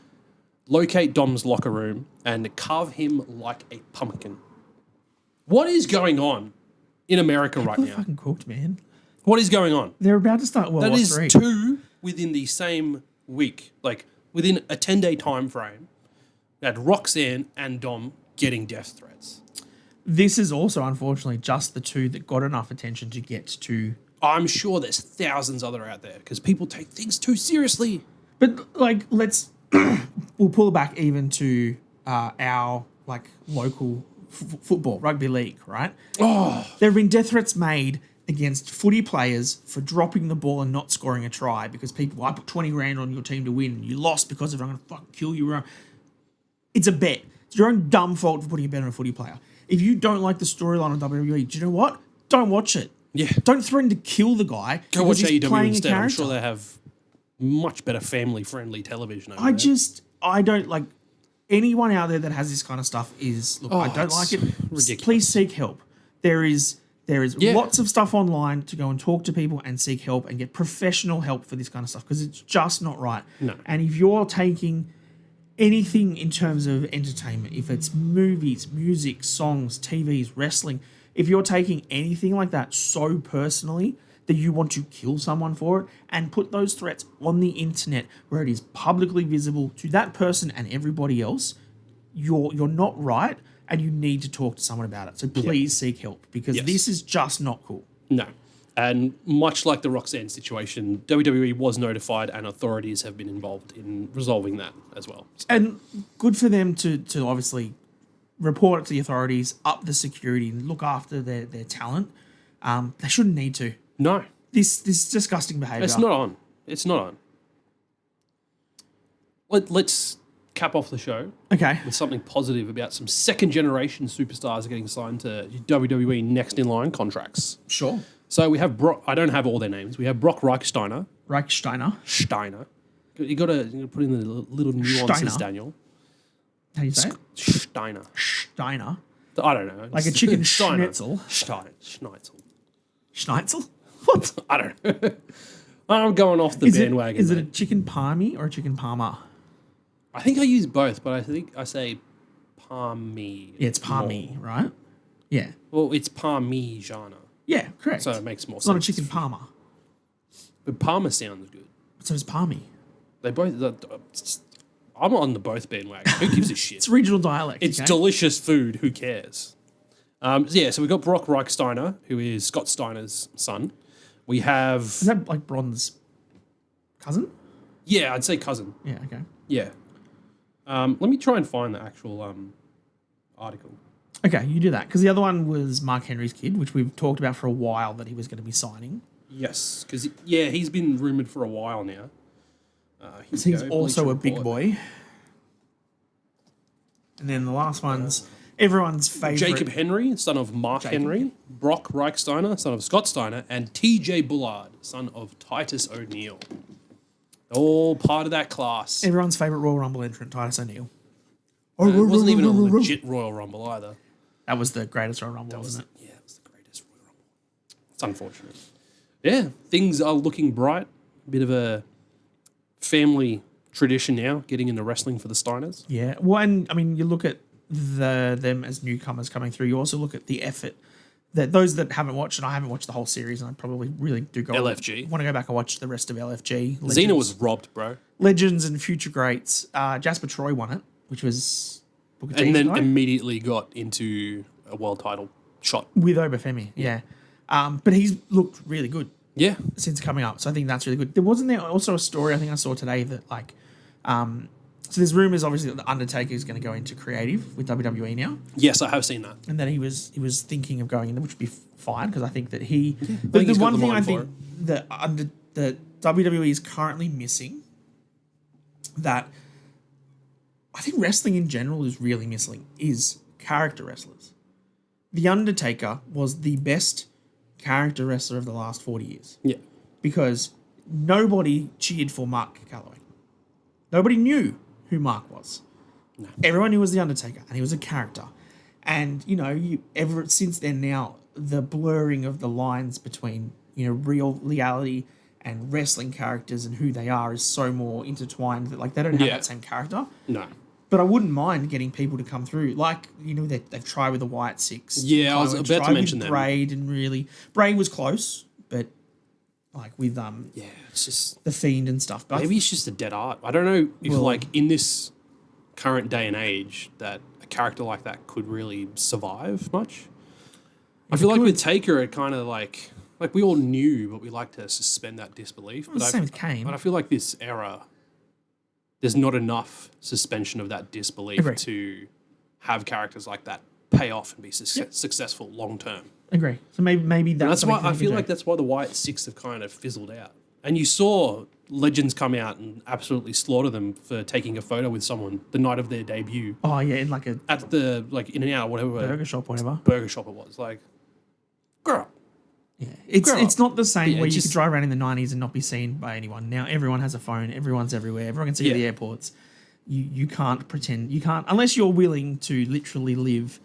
locate Dom's locker room and carve him like a pumpkin. What is going on in America right People now? are fucking cooked, man. What is going on? They're about to start World That War is III. 2 within the same week, like within a 10-day time frame. That Roxanne and Dom getting death threats. This is also, unfortunately, just the 2 that got enough attention to get to. I'm sure there's thousands other out there because people take things too seriously. But like, we'll pull it back even to our like local football, rugby league, right? Oh, There have been death threats made against footy players for dropping the ball and not scoring a try because people, I put 20 grand on your team to win and you lost because of it, I'm going to fucking kill you. It's a bet. It's your own dumb fault for putting a bet on a footy player. If you don't like the storyline of WWE, do you know what? Don't watch it. yeah. Don't threaten to kill the guy. Go watch because he's AEW playing a instead. I'm character. sure they have much better family-friendly television over I there. I don't like anyone out there that has this kind of stuff is, look, I don't it's like it. ridiculous. Please seek help. There is Yeah. lots of stuff online to go and talk to people and seek help and get professional help for this kind of stuff because it's just not right. No. And if you're taking anything in terms of entertainment, if it's movies, music, songs, TVs, wrestling, if you're taking anything like that so personally that you want to kill someone for it and put those threats on the internet where it is publicly visible to that person and everybody else, you're not right and you need to talk to someone about it. So please seek help because Yes. this is just not cool. No. And much like the Roxanne situation, WWE was notified and authorities have been involved in resolving that as well. So, And good for them to obviously report it to the authorities, up the security and look after their talent. They shouldn't need to. no, This disgusting behaviour. it's not on. It's not on. Let's cap off the show Okay. with something positive about some second-generation superstars getting signed to WWE next-in-line contracts. Sure. So we have Brock. I don't have all their names. We have Brock Reichsteiner. Reichsteiner. You got to put in the little nuances, Steiner. Daniel. How do you say it? Steiner. Steiner. I don't know. Like a chicken Steiner. schnitzel. Schnitzel. Schnitzel? What? I don't know. I'm going off the bandwagon. Is it a mate. chicken palmy or a chicken parma? I think I use both, but I think I say palmy. Yeah, it's palmy, right? Yeah. Well, it's parmigiana, Yeah, correct. so it makes more It's sense. not a chicken parma. But parma sounds good. So it's palmy. They both. I'm on the both bandwagon. Who gives a shit? It's regional dialect. It's okay? delicious food. Who cares? So we've got Brock Reichsteiner, who is Scott Steiner's son. We have... Is that like Bron's cousin? Yeah, I'd say cousin. Yeah, okay. Yeah. Let me try and find the actual article. Okay, you do that. Because the other one was Mark Henry's kid, which we've talked about for a while that he was going to be signing. Yes, because, he's been rumoured for a while now. He's also a big boy. And then the last one's everyone's favourite. Jacob Henry, son of Mark Henry. Brock Reichsteiner, son of Scott Steiner. And TJ Bullard, son of Titus O'Neil. All part of that class. Everyone's favourite Royal Rumble entrant, Titus O'Neil. It wasn't even a legit Royal Rumble either. That was the greatest Royal Rumble, wasn't it? Yeah, it was the greatest Royal It's unfortunate. Yeah, things are looking bright. A bit of a family tradition now, getting into wrestling for the Steiners. Yeah. Well, and I mean, you look at them as newcomers coming through. You also look at the effort that those that haven't watched, and I haven't watched the whole series, and I probably really do go LFG. Want to go back and watch the rest of LFG. Xena was robbed, bro. Legends and future greats. Jasper Troy won it, which was Booker T's And then guy, immediately got into a world title shot. with Obafemi. Yeah. But he's looked really good Yeah. since coming up, so I think that's really good. Wasn't there also a story I think I saw today that like, so there's rumors obviously that the Undertaker is going to go into creative with WWE now, Yes, I have seen that. and that he was thinking of going in, which would be fine because I think that he. I The think he's got one the thing I mind think for that WWE is currently missing, that I think wrestling in general is really missing, is character wrestlers. The Undertaker was the best character wrestler of the last 40 years Yeah. because nobody cheered for Mark Calloway. Nobody knew who Mark was. No. Everyone knew he was the Undertaker, and he was a character. And ever since then, now the blurring of the lines between real reality and wrestling characters and who they are is so more intertwined that like they don't have that same character. No. But I wouldn't mind getting people to come through. Like, they've tried with the White Six. Yeah, I was about to mention that. Braid Braid was close, but like with Yeah, it's just the Fiend and stuff. But maybe it's just a dead art. I don't know if like in this current day and age that a character like that could really survive much. I feel like with Taker, it kind of like we all knew, but we like to suspend that disbelief. Well, same with Kane. But I feel like this era, there's not enough suspension of that disbelief to have characters like that pay off and be successful long term. Agree. So maybe That's why I feel like that's why the White Six have kind of fizzled out. And you saw legends come out and absolutely slaughter them for taking a photo with someone the night of their debut. Oh yeah, in like at the In and Out, whatever burger shop, whatever burger shop it was. Like, grow up. Yeah, it's not the same where you just could drive around in the 90s and not be seen by anyone. Now everyone has a phone. Everyone's everywhere. Everyone can see you at the airports. You can't pretend. You can't unless you're willing to literally live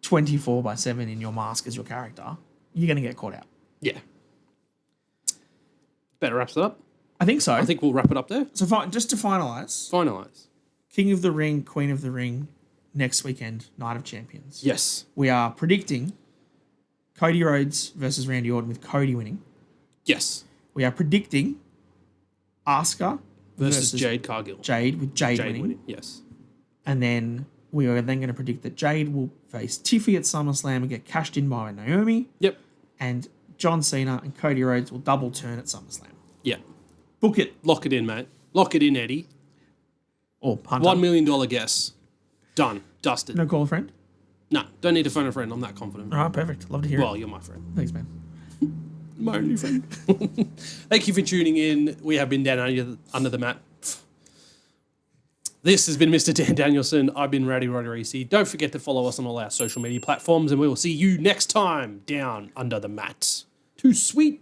24/7 in your mask as your character. You're going to get caught out. Yeah. Better wraps it up. I think so. I think we'll wrap it up there. So just to finalise, King of the Ring, Queen of the Ring, next weekend, Night of Champions. Yes. We are predicting Cody Rhodes versus Randy Orton with Cody winning. Yes. We are predicting Asuka versus Jade Cargill. Jade with Jade winning. Yes. And then we are then going to predict that Jade will face Tiffy at SummerSlam and get cashed in by Naomi. Yep. And John Cena and Cody Rhodes will double turn at SummerSlam. Yeah. Book it. Lock it in, mate. Lock it in, Eddie. Or Hunter. $1 million guess. Done. Dusted. No call a friend? No, don't need to phone a friend. I'm that confident. All right, perfect. Love to hear it. Well, you're my friend. Thanks, man. My only friend. Thank you for tuning in. We have been down under the mat. This has been Mr. Dan Danielson. I've been Rowdy Roddy Reece. Don't forget to follow us on all our social media platforms, and we will see you next time down under the mat. Too sweet.